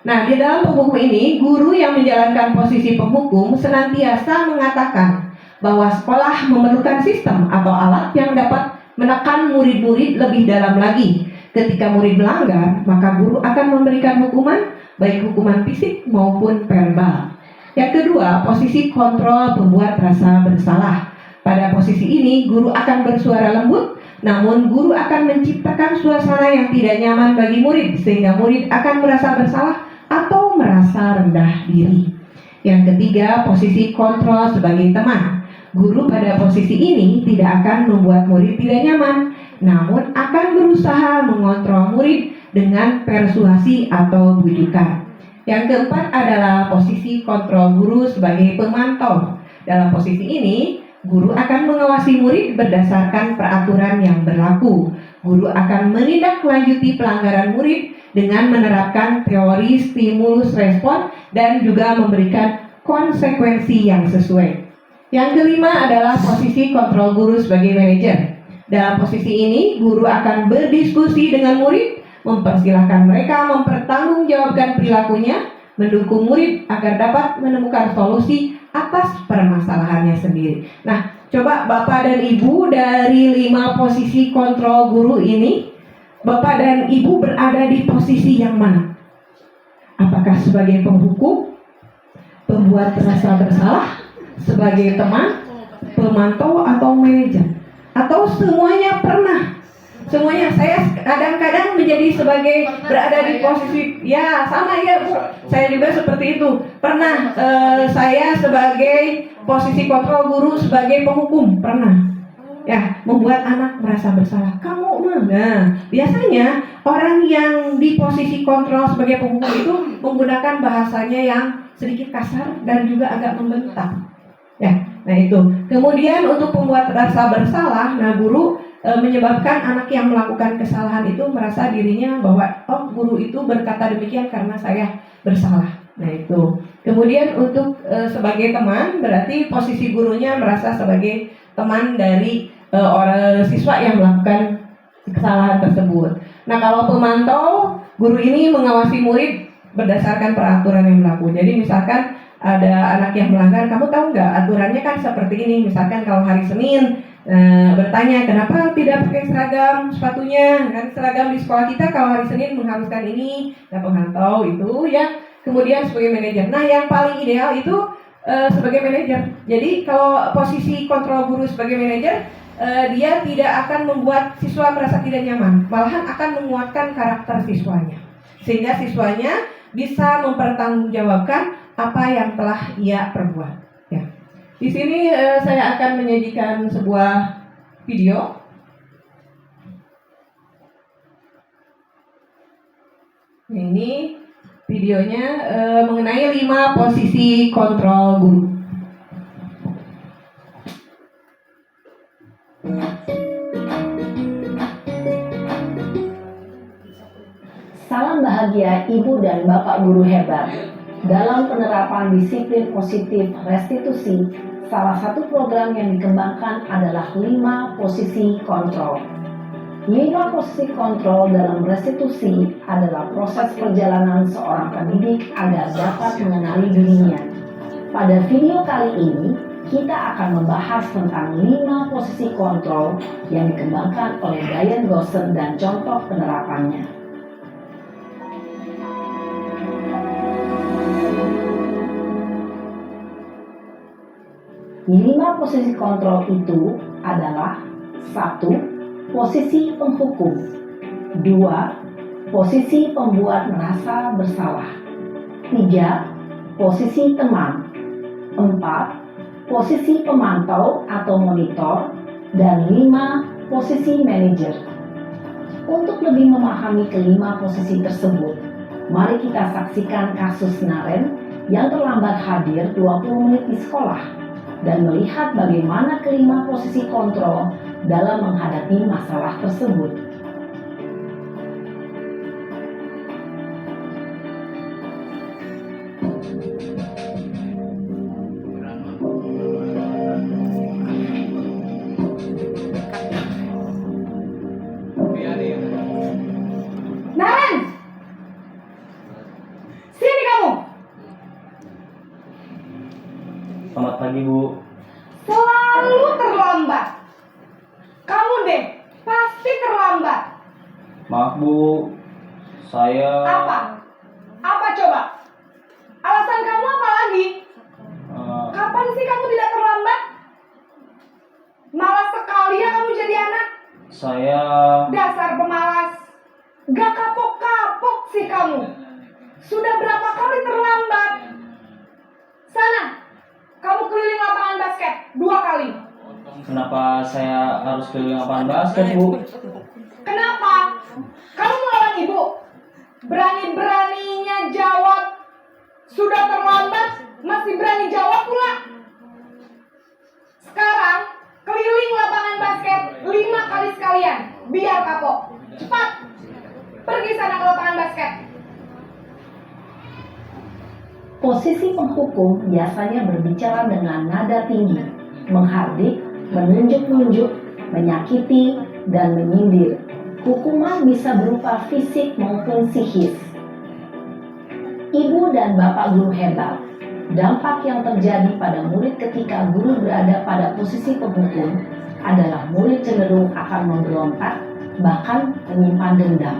Nah, di dalam penghukum ini, guru yang menjalankan posisi penghukum senantiasa mengatakan bahwa sekolah memerlukan sistem atau alat yang dapat menekan murid-murid lebih dalam lagi. Ketika murid melanggar, maka guru akan memberikan hukuman, baik hukuman fisik maupun verbal. Yang kedua, posisi kontrol pembuat rasa bersalah. Pada posisi ini, guru akan bersuara lembut, namun guru akan menciptakan suasana yang tidak nyaman bagi murid, sehingga murid akan merasa bersalah atau merasa rendah diri. Yang ketiga, posisi kontrol sebagai teman. Guru pada posisi ini tidak akan membuat murid tidak nyaman, namun akan berusaha mengontrol murid dengan persuasi atau bujukan. Yang keempat adalah posisi kontrol guru sebagai pemantau. Dalam posisi ini, guru akan mengawasi murid berdasarkan peraturan yang berlaku. Guru akan menindaklanjuti pelanggaran murid dengan menerapkan teori stimulus respon dan juga memberikan konsekuensi yang sesuai. Yang kelima adalah posisi kontrol guru sebagai manajer. Dalam posisi ini, guru akan berdiskusi dengan murid, mempersilahkan mereka mempertanggungjawabkan perilakunya, mendukung murid agar dapat menemukan solusi atas permasalahannya sendiri. Nah, coba Bapak dan Ibu dari 5 posisi kontrol guru ini, Bapak dan Ibu berada di posisi yang mana? Apakah sebagai penghukum, pembuat rasa bersalah, sebagai teman, pemantau, atau manajer? Atau semuanya pernah? Semuanya. Saya kadang-kadang menjadi sebagai berada di posisi, ya sama ya Bu, saya juga seperti itu. Pernah saya sebagai posisi kontrol guru sebagai penghukum, pernah ya, membuat anak merasa bersalah. Kamu nah, biasanya orang yang di posisi kontrol sebagai penghukum itu menggunakan bahasanya yang sedikit kasar dan juga agak membentak. Ya, nah itu. Kemudian untuk pembuat rasa bersalah, nah guru menyebabkan anak yang melakukan kesalahan itu merasa dirinya bahwa oh guru itu berkata demikian karena saya bersalah. Nah itu. Kemudian untuk sebagai teman, berarti posisi gurunya merasa sebagai teman dari orang siswa yang melakukan kesalahan tersebut. Nah kalau pemantau, guru ini mengawasi murid berdasarkan peraturan yang berlaku. Jadi misalkan ada anak yang melanggar, kamu tahu nggak aturannya kan seperti ini. Misalkan kalau hari Senin bertanya kenapa tidak pakai seragam sepatunya, kan seragam di sekolah kita kalau hari Senin mengharuskan ini, dan penghantau itu ya. Kemudian sebagai manajer, nah yang paling ideal itu sebagai manajer. Jadi kalau posisi kontrol guru sebagai manajer, dia tidak akan membuat siswa merasa tidak nyaman, malahan akan menguatkan karakter siswanya, sehingga siswanya bisa mempertanggungjawabkan apa yang telah ia perbuat. Ya. Di sini saya akan menyajikan sebuah video. Ini videonya mengenai 5 posisi kontrol guru. Salam bahagia Ibu dan Bapak guru hebat. Dalam penerapan disiplin positif restitusi, salah satu program yang dikembangkan adalah 5 posisi kontrol. 5 posisi kontrol dalam restitusi adalah proses perjalanan seorang pendidik agar dapat mengenali dirinya. Pada video kali ini, kita akan membahas tentang 5 posisi kontrol yang dikembangkan oleh Brian Gosen dan contoh penerapannya. 5 posisi kontrol itu adalah 1. Posisi penghukum, 2. Posisi pembuat merasa bersalah, 3. Posisi teman, 4. Posisi pemantau atau monitor, dan 5. Posisi manajer. Untuk lebih memahami kelima posisi tersebut, mari kita saksikan kasus Naren yang terlambat hadir 20 menit di sekolah dan melihat bagaimana kelima posisi kontrol dalam menghadapi masalah tersebut. Naren! Sini kamu! Selamat pagi, Bu. Selalu terlambat. Kamu deh, pasti terlambat. Maaf, Bu. Saya Apa? Apa coba? Alasan kamu apa lagi? Kapan sih kamu tidak terlambat? Malas sekali ya kamu jadi anak. saya Dasar pemalas. Gak kapok-kapok sih kamu. Sudah berapa kali terlambat? Sana, kamu keliling lapangan basket 2 kali. kenapa saya harus keliling lapangan basket, Bu? Kenapa? Kamu melawan ibu? Berani-beraninya jawab. Sudah terlambat, masih berani jawab pula. Sekarang, keliling lapangan basket 5 kali sekalian. Biar kapok. Cepat. Pergi sana ke lapangan basket. Posisi penghukum biasanya berbicara dengan nada tinggi, menghardik, menunjuk-nunjuk, menyakiti, dan menyindir. Hukuman bisa berupa fisik maupun psikis. Ibu dan Bapak guru hebat, dampak yang terjadi pada murid ketika guru berada pada posisi penghukum adalah murid cenderung akan memberontak, bahkan menyimpan dendam.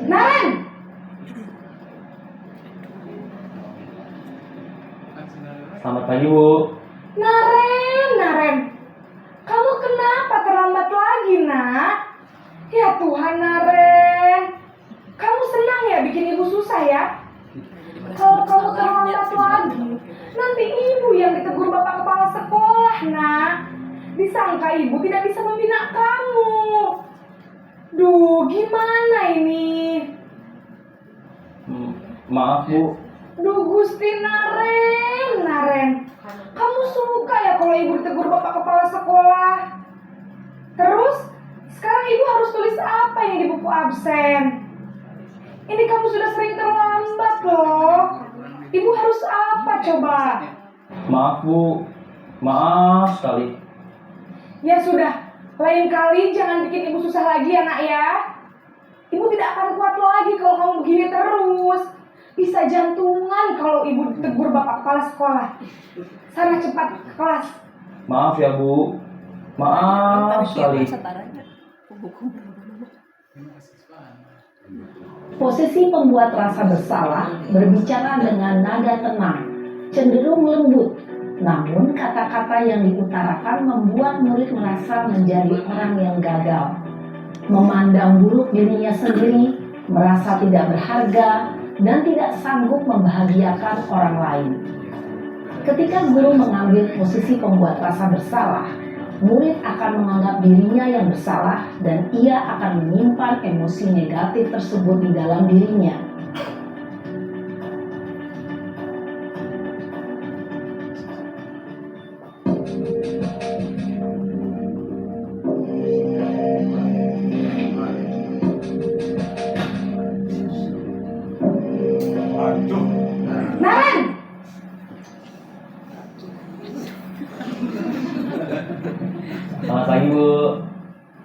Naren! Selamat pagi, Bu. Naren. Kamu kenapa terlambat lagi, nak? Ya Tuhan, Naren. Kamu senang ya bikin ibu susah ya? Kalau kamu terlambat lagi, nanti ibu yang ditegur bapak kepala sekolah, nak. Disangka ibu tidak bisa membina kamu. Duh, gimana ini? Maaf, Bu. Duh, Gusti Naren. Kamu suka ya kalau ibu ditegur bapak kepala sekolah? Terus, Sekarang ibu harus tulis apa ini di buku absen? Ini kamu sudah sering terlambat loh. Ibu harus apa coba? Maaf Bu, maaf sekali. Ya sudah, lain kali jangan bikin ibu susah lagi ya nak ya. Ibu tidak akan kuat lagi kalau kamu begini terus. Bisa jantungan kalau ibu ditegur bapak kepala sekolah. Sana cepat ke kelas. Maaf ya Bu, maaf sekali. Posisi pembuat rasa bersalah berbicara dengan nada tenang, cenderung lembut. Namun kata-kata yang diutarakan membuat murid merasa menjadi orang yang gagal. Memandang buruk dirinya sendiri, merasa tidak berharga, dan tidak sanggup membahagiakan orang lain. Ketika guru mengambil posisi pembuat rasa bersalah, murid akan menganggap dirinya yang bersalah dan ia akan menyimpan emosi negatif tersebut di dalam dirinya. Naren! Selamat pagi Bu.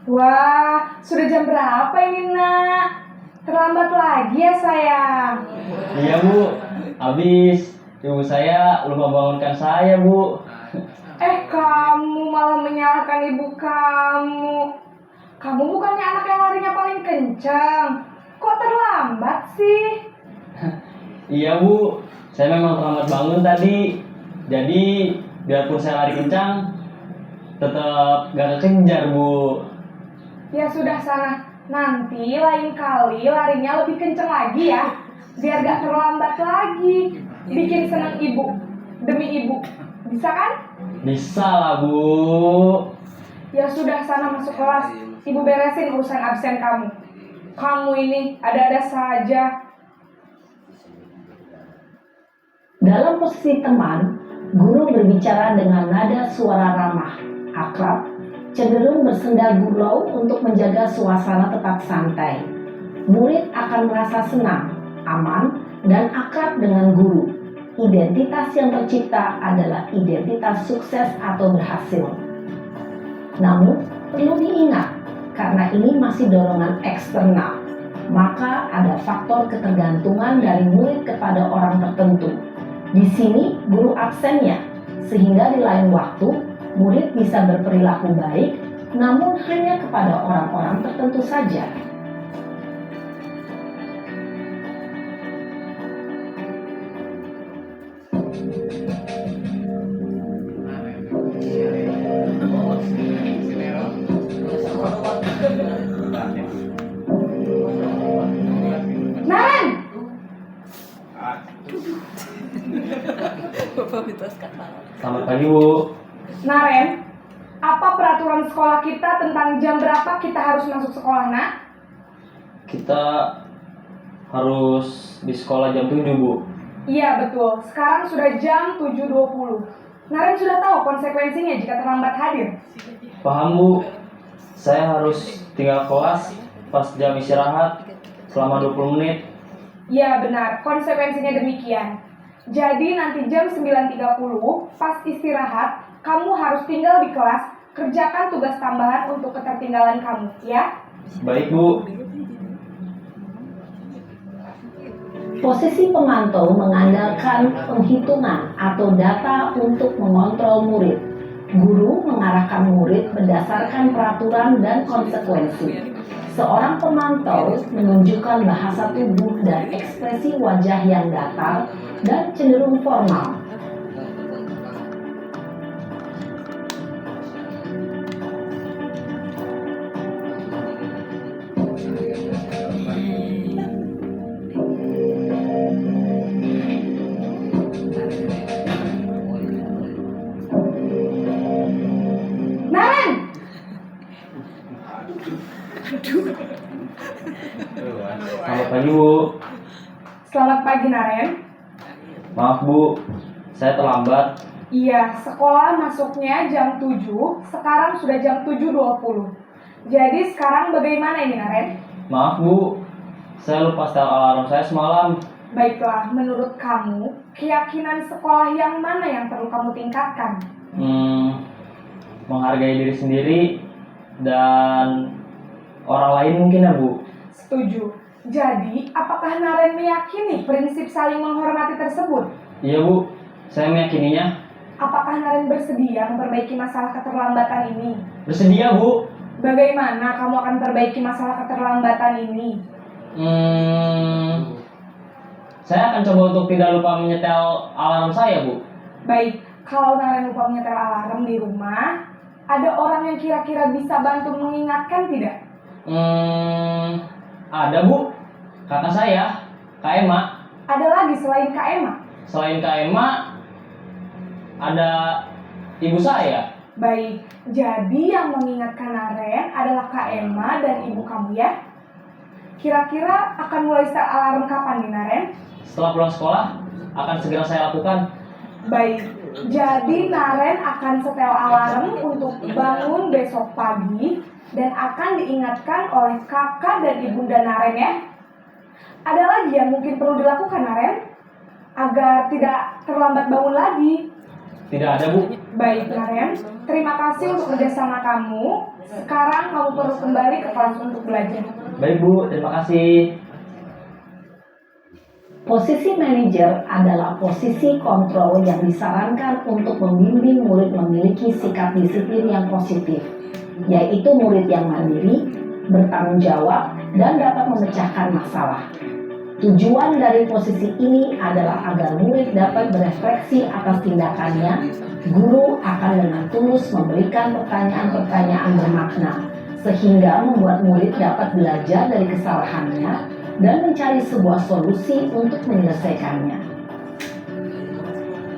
Wah, sudah jam berapa ini nak? Terlambat lagi ya sayang. Iya Bu, habis ibu saya lupa bangunkan saya Bu. Kamu malah menyalahkan ibu kamu. Kamu bukannya anak yang larinya paling kencang. Kok terlambat sih? Iya Bu, saya memang terlambat bangun tadi. Jadi biarpun saya lari kencang, tetap gak kekejar Bu. Ya sudah sana. Nanti lain kali larinya lebih kencang lagi ya. Biar gak terlambat lagi. Bikin senang ibu. Demi ibu. Bisa kan? Bisa lah Bu. Ya sudah sana masuk kelas. Ibu beresin urusan absen kamu. Kamu ini ada-ada saja. Dalam posisi teman, guru berbicara dengan nada suara ramah, akrab, cenderung bersenda gurau untuk menjaga suasana tetap santai. Murid akan merasa senang, aman, dan akrab dengan guru. Identitas yang tercipta adalah identitas sukses atau berhasil. Namun, perlu diingat, karena ini masih dorongan eksternal, maka ada faktor ketergantungan dari murid kepada orang tertentu. Di sini guru absennya, sehingga di lain waktu murid bisa berperilaku baik, namun hanya kepada orang-orang tertentu saja. Naren! Selamat pagi Bu. Naren, apa peraturan sekolah kita tentang jam berapa kita harus masuk sekolah, nak? Kita harus di sekolah jam 7 Bu. Iya betul, sekarang sudah jam 7.20. Naren sudah tahu konsekuensinya jika terlambat hadir. Paham Bu. Saya harus tinggal kelas pas jam istirahat selama 20 menit. Iya benar, konsekuensinya demikian. Jadi nanti jam 9.30 pas istirahat, kamu harus tinggal di kelas, kerjakan tugas tambahan untuk ketertinggalan kamu, ya? Baik Bu. Posisi pemantau mengandalkan penghitungan atau data untuk mengontrol murid. Guru mengarahkan murid berdasarkan peraturan dan konsekuensi. Seorang pemantau menunjukkan bahasa tubuh dan ekspresi wajah yang datar dan cenderung formal. Naren! Selamat pagi Bu. Selamat pagi, Naren. Maaf Bu, saya terlambat. Iya, sekolah masuknya jam 7, sekarang sudah jam 7.20. Jadi sekarang bagaimana ini Naren? Maaf Bu, saya lupa setel alarm saya semalam. Baiklah, menurut kamu, keyakinan sekolah yang mana yang perlu kamu tingkatkan? Menghargai diri sendiri dan orang lain mungkin ya Bu. Setuju. Jadi, apakah Naren meyakini prinsip saling menghormati tersebut? Iya Bu, saya meyakininya. Apakah Naren bersedia memperbaiki masalah keterlambatan ini? Bersedia Bu. Bagaimana kamu akan perbaiki masalah keterlambatan ini? Saya akan coba untuk tidak lupa menyetel alarm saya Bu. Baik, kalau Naren lupa menyetel alarm di rumah, ada orang yang kira-kira bisa bantu mengingatkan tidak? Ada Bu, kakak saya, Kak Emma. Ada lagi selain Kak Emma? Selain Kak Emma, ada ibu saya. Baik, jadi yang mengingatkan Naren adalah Kak Emma dan ibu kamu ya? Kira-kira akan mulai setel alarm kapan nih Naren? Setelah pulang sekolah, akan segera saya lakukan. Baik, jadi Naren akan setel alarm untuk bangun besok pagi dan akan diingatkan oleh kakak dan ibunda Naren ya. Ada lagi yang mungkin perlu dilakukan Naren agar tidak terlambat bangun lagi? Tidak ada Bu. Baik Naren, terima kasih untuk kerjasama kamu. Sekarang kamu perlu kembali ke kelas untuk belajar. Baik Bu, terima kasih. Posisi manajer adalah posisi kontrol yang disarankan untuk membimbing murid memiliki sikap disiplin yang positif, yaitu murid yang mandiri, bertanggung jawab, dan dapat memecahkan masalah. Tujuan dari posisi ini adalah agar murid dapat berefleksi atas tindakannya. Guru akan dengan tulus memberikan pertanyaan-pertanyaan bermakna, sehingga membuat murid dapat belajar dari kesalahannya dan mencari sebuah solusi untuk menyelesaikannya.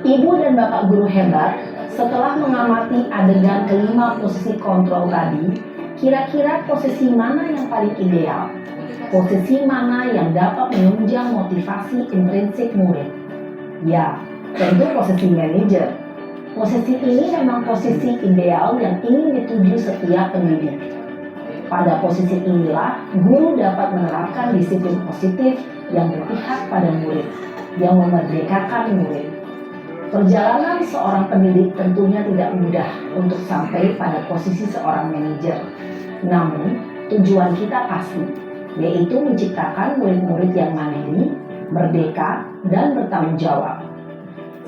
Ibu dan Bapak guru hebat, setelah mengamati adegan kelima posisi kontrol tadi, kira-kira posisi mana yang paling ideal? Posisi mana yang dapat menunjang motivasi intrinsik murid? Ya, tentu posisi manajer. Posisi ini memang posisi ideal yang ingin dituju setiap pendidik. Pada posisi inilah, guru dapat menerapkan disiplin positif yang berpihak pada murid, yang memerdekakan murid. Perjalanan seorang pendidik tentunya tidak mudah untuk sampai pada posisi seorang manajer. Namun, tujuan kita pasti, yaitu menciptakan murid-murid yang mandiri, merdeka, dan bertanggung jawab.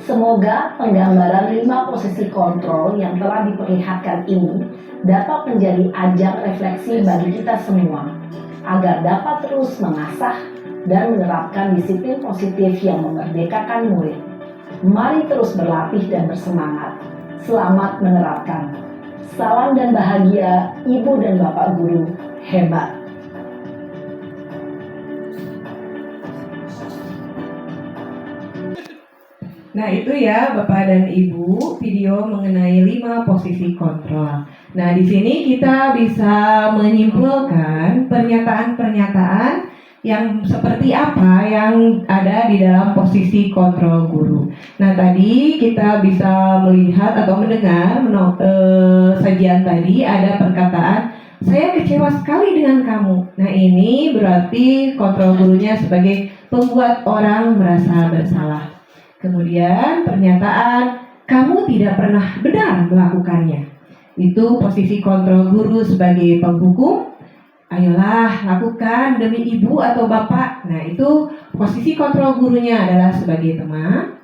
Semoga penggambaran 5 posisi kontrol yang telah diperlihatkan ini dapat menjadi ajang refleksi bagi kita semua, agar dapat terus mengasah dan menerapkan disiplin positif yang memerdekakan murid. Mari terus berlatih dan bersemangat. Selamat menerapkan. Salam dan bahagia Ibu dan Bapak guru hebat. Nah itu ya Bapak dan Ibu video mengenai 5 posisi kontrol. Nah di sini kita bisa menyimpulkan pernyataan-pernyataan yang seperti apa yang ada di dalam posisi kontrol guru. Nah tadi kita bisa melihat atau mendengar sajian tadi ada perkataan saya kecewa sekali dengan kamu. Nah ini berarti kontrol gurunya sebagai pembuat orang merasa bersalah. Kemudian pernyataan kamu tidak pernah benar melakukannya. Itu posisi kontrol guru sebagai penghukum. Ayolah lakukan demi ibu atau bapak. Nah itu posisi kontrol gurunya adalah sebagai teman.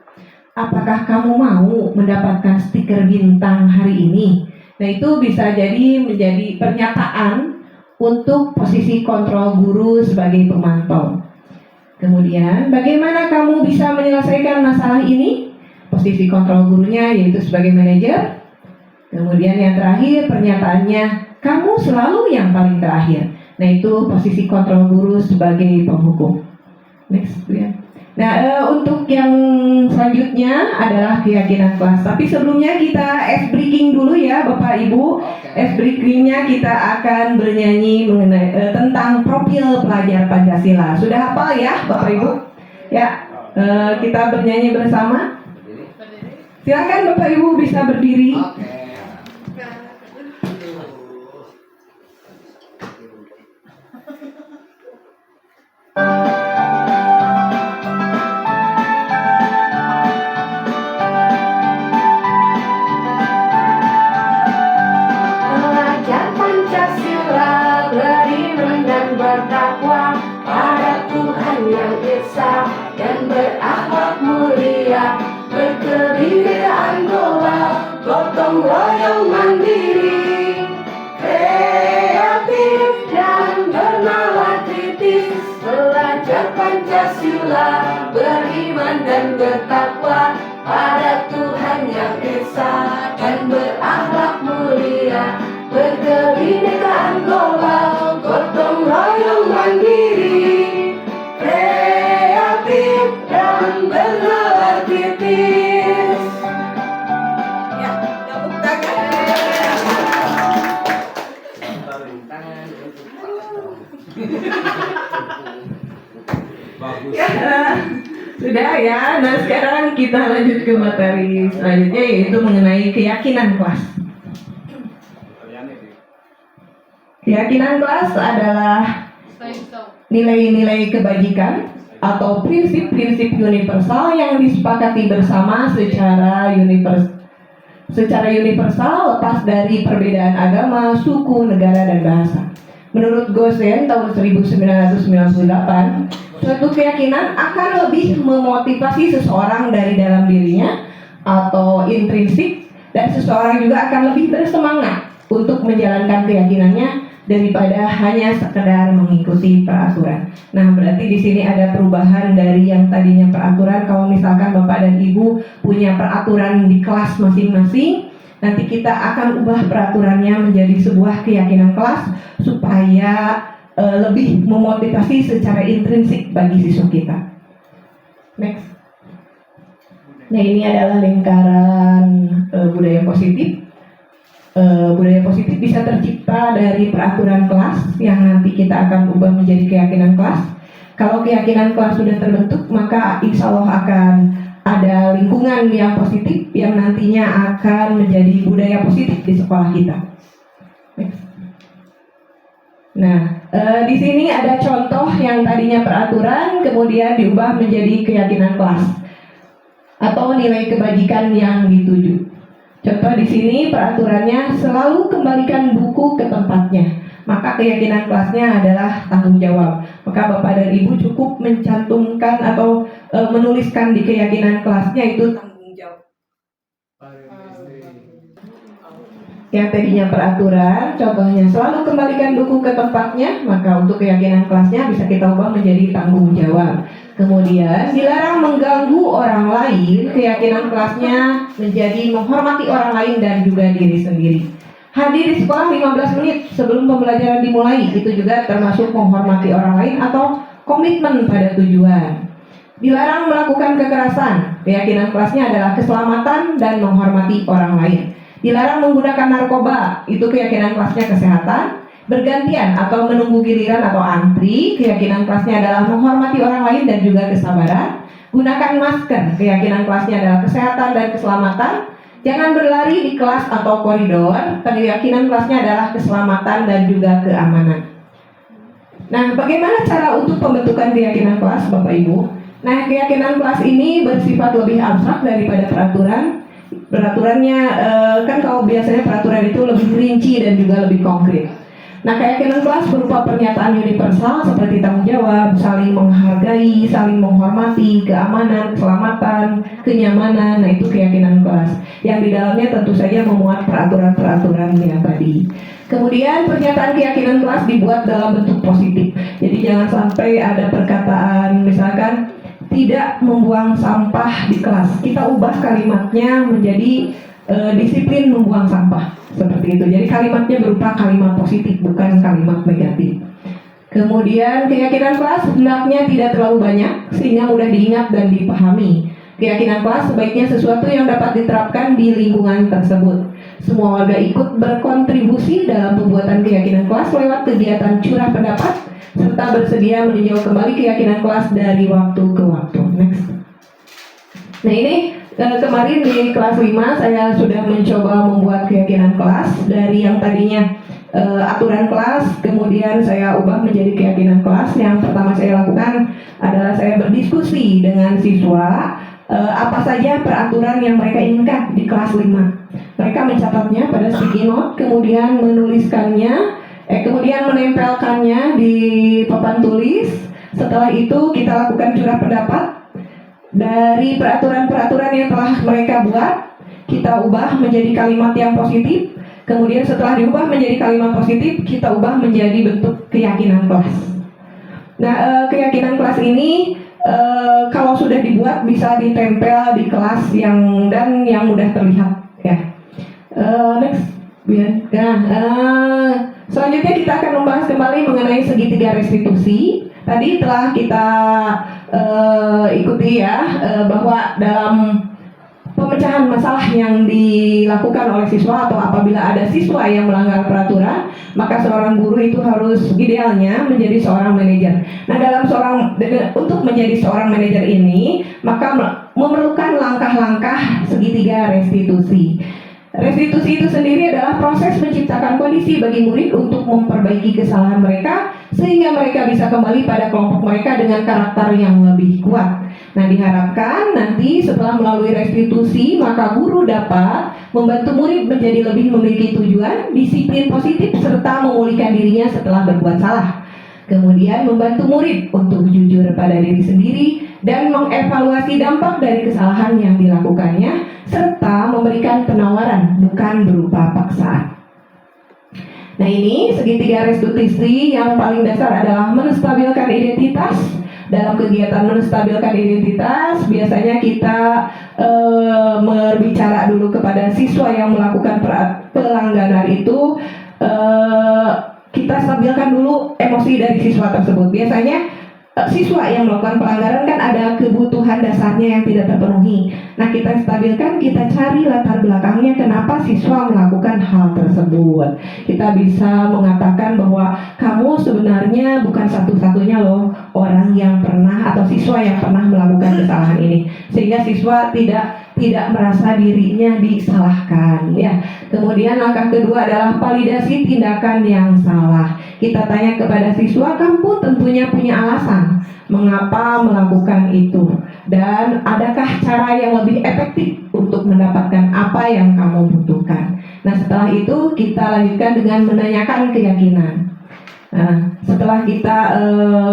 Apakah kamu mau mendapatkan stiker bintang hari ini? Nah itu bisa jadi menjadi pernyataan untuk posisi kontrol guru sebagai pemantau. Kemudian, bagaimana kamu bisa menyelesaikan masalah ini? Posisi kontrol gurunya yaitu sebagai manajer. Kemudian yang terakhir pernyataannya, kamu selalu yang paling terakhir. Nah itu posisi kontrol guru sebagai penghukum. Next, ya. Nah untuk yang selanjutnya adalah keyakinan kelas. Tapi sebelumnya kita ice breaking dulu ya Bapak Ibu. Ice breakingnya kita akan bernyanyi mengenai tentang profil pelajar Pancasila. Sudah hafal ya Bapak Ibu? Ya, kita bernyanyi bersama. Silakan Bapak Ibu bisa berdiri. royong mandiri, kreatif dan bernalar kritis, belajar Pancasila, beriman dan bertakwa pada Tuhan yang esa dan berakhlak mulia, berkebinekaan global, gotong royong mandiri, kreatif dan bernalar kritis. Ya, tepuk tangan. Bagus. Ya, sudah ya. Nah sekarang kita lanjut ke materi selanjutnya, yaitu mengenai keyakinan kelas. Keyakinan kelas adalah nilai-nilai kebajikan atau prinsip-prinsip universal yang disepakati bersama secara universal lepas dari perbedaan agama, suku, negara, dan bahasa. Menurut Gosen tahun 1998, suatu keyakinan akan lebih memotivasi seseorang dari dalam dirinya atau intrinsik, dan seseorang juga akan lebih bersemangat untuk menjalankan keyakinannya daripada hanya sekedar mengikuti peraturan. Nah, berarti di sini ada perubahan dari yang tadinya peraturan. Kalau misalkan Bapak dan Ibu punya peraturan di kelas masing-masing, nanti kita akan ubah peraturannya menjadi sebuah keyakinan kelas supaya lebih memotivasi secara intrinsik bagi siswa kita. Next. Nah, ini adalah lingkaran budaya positif. Budaya positif bisa tercipta dari peraturan kelas yang nanti kita akan ubah menjadi keyakinan kelas. Kalau keyakinan kelas sudah terbentuk, maka insya Allah akan ada lingkungan yang positif yang nantinya akan menjadi budaya positif di sekolah kita. Next. Nah, di sini ada contoh yang tadinya peraturan kemudian diubah menjadi keyakinan kelas atau nilai kebajikan yang dituju. Contoh di sini peraturannya selalu kembalikan buku ke tempatnya. Maka keyakinan kelasnya adalah tanggung jawab. Maka Bapak dan Ibu cukup mencantumkan atau menuliskan di keyakinan kelasnya itu tanggung jawab. Yang tadinya peraturan, contohnya selalu kembalikan buku ke tempatnya, maka untuk keyakinan kelasnya bisa kita ubah menjadi tanggung jawab. Kemudian dilarang mengganggu orang lain, keyakinan kelasnya menjadi menghormati orang lain dan juga diri sendiri. Hadir di sekolah 15 menit sebelum pembelajaran dimulai, itu juga termasuk menghormati orang lain atau komitmen pada tujuan. Dilarang melakukan kekerasan, keyakinan kelasnya adalah keselamatan dan menghormati orang lain. Dilarang menggunakan narkoba, itu keyakinan kelasnya kesehatan. Bergantian atau menunggu giliran atau antri, keyakinan kelasnya adalah menghormati orang lain dan juga kesabaran. Gunakan masker, keyakinan kelasnya adalah kesehatan dan keselamatan. Jangan berlari di kelas atau koridor, keyakinan kelasnya adalah keselamatan dan juga keamanan. Nah, bagaimana cara untuk pembentukan keyakinan kelas, Bapak Ibu? Nah, keyakinan kelas ini bersifat lebih abstrak daripada peraturan. Peraturannya kan kalau biasanya peraturan itu lebih rinci dan juga lebih konkret. Nah, keyakinan kelas berupa pernyataan universal seperti tanggung jawab, saling menghargai, saling menghormati, keamanan, keselamatan, kenyamanan. Nah, itu keyakinan kelas yang di dalamnya tentu saja memuat peraturan-peraturan yang tadi. Kemudian pernyataan keyakinan kelas dibuat dalam bentuk positif. Jadi jangan sampai ada perkataan misalkan tidak membuang sampah di kelas. Kita ubah kalimatnya menjadi disiplin membuang sampah, seperti itu. Jadi kalimatnya berupa kalimat positif, bukan kalimat negatif. Kemudian keyakinan kelas hendaknya tidak terlalu banyak sehingga mudah diingat dan dipahami. Keyakinan kelas sebaiknya sesuatu yang dapat diterapkan di lingkungan tersebut. Semua warga ikut berkontribusi dalam pembuatan keyakinan kelas lewat kegiatan curah pendapat serta bersedia meninjau kembali keyakinan kelas dari waktu ke waktu. Next. Nah, ini kemarin di kelas 5 saya sudah mencoba membuat keyakinan kelas dari yang tadinya aturan kelas, kemudian saya ubah menjadi keyakinan kelas. Yang pertama saya lakukan adalah saya berdiskusi dengan siswa apa saja peraturan yang mereka inginkan di kelas 5. Mereka mencatatnya pada sticky note, kemudian menuliskannya, kemudian menempelkannya di papan tulis. Setelah itu kita lakukan curah pendapat dari peraturan-peraturan yang telah mereka buat. kita ubah menjadi kalimat yang positif. Kemudian setelah diubah menjadi kalimat positif, kita ubah menjadi bentuk keyakinan kelas. Nah, keyakinan kelas ini kalau sudah dibuat bisa ditempel di kelas yang mudah terlihat ya. Next, selanjutnya kita akan membahas kembali mengenai segitiga restitusi. Tadi telah kita ikuti ya bahwa dalam pemecahan masalah yang dilakukan oleh siswa atau apabila ada siswa yang melanggar peraturan, maka seorang guru itu harus idealnya menjadi seorang manajer. Nah, untuk menjadi seorang manajer ini, maka memerlukan langkah-langkah segitiga restitusi. Restitusi itu sendiri adalah proses menciptakan kondisi bagi murid untuk memperbaiki kesalahan mereka sehingga mereka bisa kembali pada kelompok mereka dengan karakter yang lebih kuat. Nah, diharapkan nanti setelah melalui restitusi, maka guru dapat membantu murid menjadi lebih memiliki tujuan, disiplin positif, serta memulihkan dirinya setelah berbuat salah. Kemudian membantu murid untuk jujur pada diri sendiri dan mengevaluasi dampak dari kesalahan yang dilakukannya, serta memberikan penawaran, bukan berupa paksaan. Nah, ini segitiga restitusi yang paling dasar adalah menstabilkan identitas. Dalam kegiatan menstabilkan identitas, biasanya kita berbicara dulu kepada siswa yang melakukan pelanggaran itu. Kita stabilkan dulu emosi dari siswa tersebut. Biasanya siswa yang melakukan pelanggaran kan ada kebutuhan dasarnya yang tidak terpenuhi. Nah, kita stabilkan, kita cari latar belakangnya kenapa siswa melakukan hal tersebut. Kita bisa mengatakan bahwa kamu sebenarnya bukan satu-satunya loh orang yang pernah atau siswa yang pernah melakukan kesalahan ini, sehingga siswa tidak merasa dirinya disalahkan ya. Kemudian langkah kedua adalah validasi tindakan yang salah. Kita tanya kepada siswa, kamu tentunya punya alasan mengapa melakukan itu, dan adakah cara yang lebih efektif untuk mendapatkan apa yang kamu butuhkan. Nah, setelah itu kita lanjutkan dengan menanyakan keyakinan. Nah, setelah kita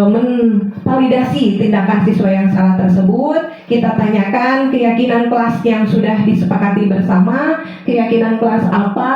memvalidasi tindakan siswa yang salah tersebut, kita tanyakan keyakinan kelas yang sudah disepakati bersama, keyakinan kelas apa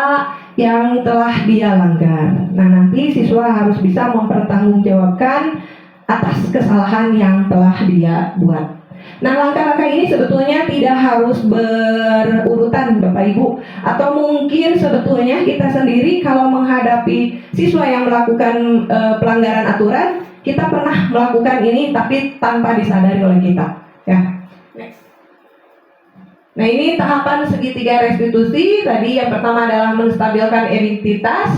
yang telah dia langgar. Nah, nanti siswa harus bisa mempertanggungjawabkan atas kesalahan yang telah dia buat. Nah, langkah-langkah ini sebetulnya tidak harus berurutan Bapak Ibu, atau mungkin sebetulnya kita sendiri kalau menghadapi siswa yang melakukan pelanggaran aturan, kita pernah melakukan ini tapi tanpa disadari oleh kita ya. Next. Nah, ini tahapan segitiga restitusi. Tadi yang pertama adalah menstabilkan identitas,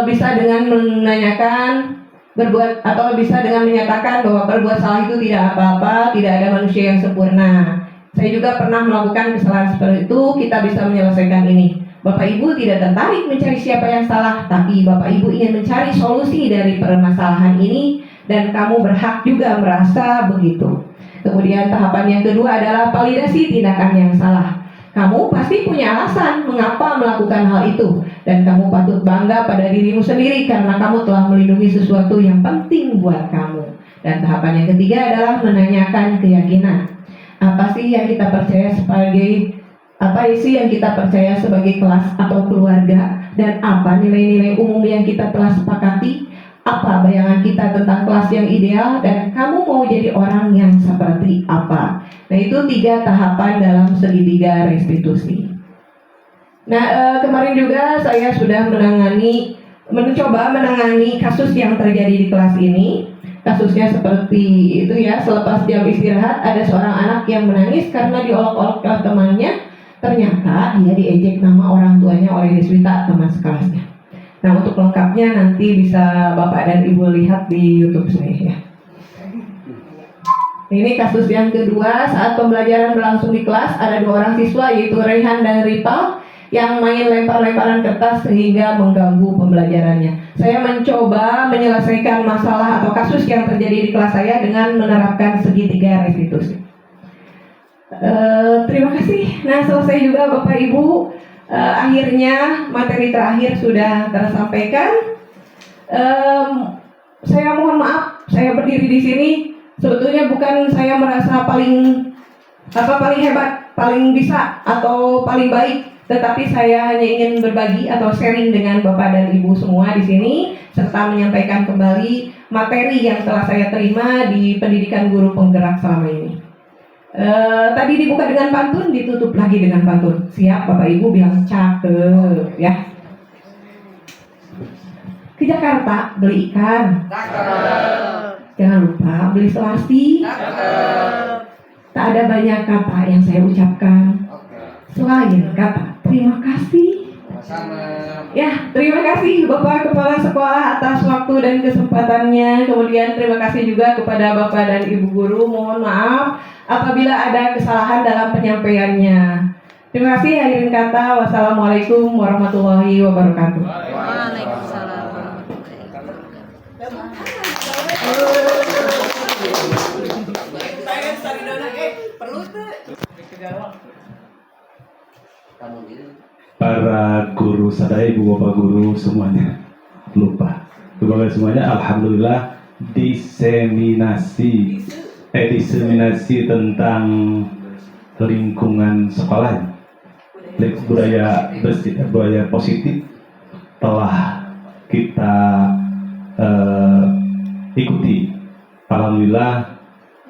bisa dengan menanyakan berbuat, atau bisa dengan menyatakan bahwa berbuat salah itu tidak apa-apa, tidak ada manusia yang sempurna. Saya juga pernah melakukan kesalahan seperti itu, kita bisa menyelesaikan ini. Bapak Ibu tidak tertarik mencari siapa yang salah, tapi Bapak Ibu ingin mencari solusi dari permasalahan ini, dan kamu berhak juga merasa begitu. Kemudian tahapan yang kedua adalah validasi tindakan yang salah. Kamu pasti punya alasan mengapa melakukan hal itu, dan kamu patut bangga pada dirimu sendiri karena kamu telah melindungi sesuatu yang penting buat kamu. Dan tahapan yang ketiga adalah menanyakan keyakinan. Apa sih yang kita percaya sebagai kelas atau keluarga, dan apa nilai-nilai umum yang kita telah sepakati? Apa bayangan kita tentang kelas yang ideal, dan kamu mau jadi orang yang seperti apa? Nah, itu 3 tahapan dalam segitiga restitusi. Nah, kemarin juga saya sudah mencoba menangani kasus yang terjadi di kelas ini. Kasusnya seperti itu ya, selepas jam istirahat ada seorang anak yang menangis karena diolok-olok oleh temannya. Ternyata dia diejek nama orang tuanya oleh Deswita, teman sekelasnya. Nah, untuk lengkapnya nanti bisa Bapak dan Ibu lihat di YouTube saya ya. Ini kasus yang kedua. Saat pembelajaran berlangsung di kelas, ada 2 orang siswa yaitu Rehan dan Ripal yang main lempar-lemparan kertas sehingga mengganggu pembelajarannya. Saya mencoba menyelesaikan masalah atau kasus yang terjadi di kelas saya dengan menerapkan segitiga restitusi. Terima kasih. Nah, selesai juga Bapak Ibu. Akhirnya materi terakhir sudah tersampaikan. Saya mohon maaf, saya berdiri di sini sebetulnya bukan saya merasa paling hebat paling bisa atau paling baik, tetapi saya hanya ingin berbagi atau sharing dengan Bapak dan Ibu semua di sini, serta menyampaikan kembali materi yang telah saya terima di pendidikan guru penggerak selama ini. Tadi dibuka dengan pantun, ditutup lagi dengan pantun. Siap Bapak Ibu bilang cakep ya. Ke Jakarta beli ikan. Jangan lupa beli selasi. Tak ada banyak kata yang saya ucapkan selain kata terima kasih. Ya, terima kasih Bapak Kepala Sekolah atas waktu dan kesempatannya. Kemudian terima kasih juga kepada Bapak dan Ibu Guru. Mohon maaf apabila ada kesalahan dalam penyampaiannya. Terima kasih, hadirin kata. Wassalamualaikum warahmatullahi wabarakatuh. Waalaikumsalam. Para guru sadaya, ibu bapak guru semuanya, lupa. Bapak semuanya, alhamdulillah diseminasi tentang lingkungan sekolah, budaya positif telah kita ikuti. Alhamdulillah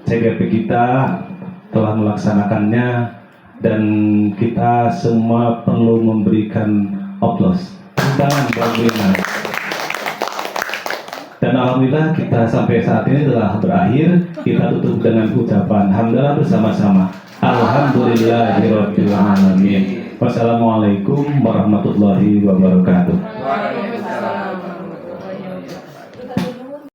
CGP kita telah melaksanakannya dan kita semua perlu memberikan aplaus, tangan bagi. Dan alhamdulillah kita sampai saat ini telah berakhir. Kita tutup dengan ucapan hamdalah bersama-sama. Alhamdulillahirabbil alamin. Wassalamualaikum warahmatullahi wabarakatuh. Waalaikumsalam.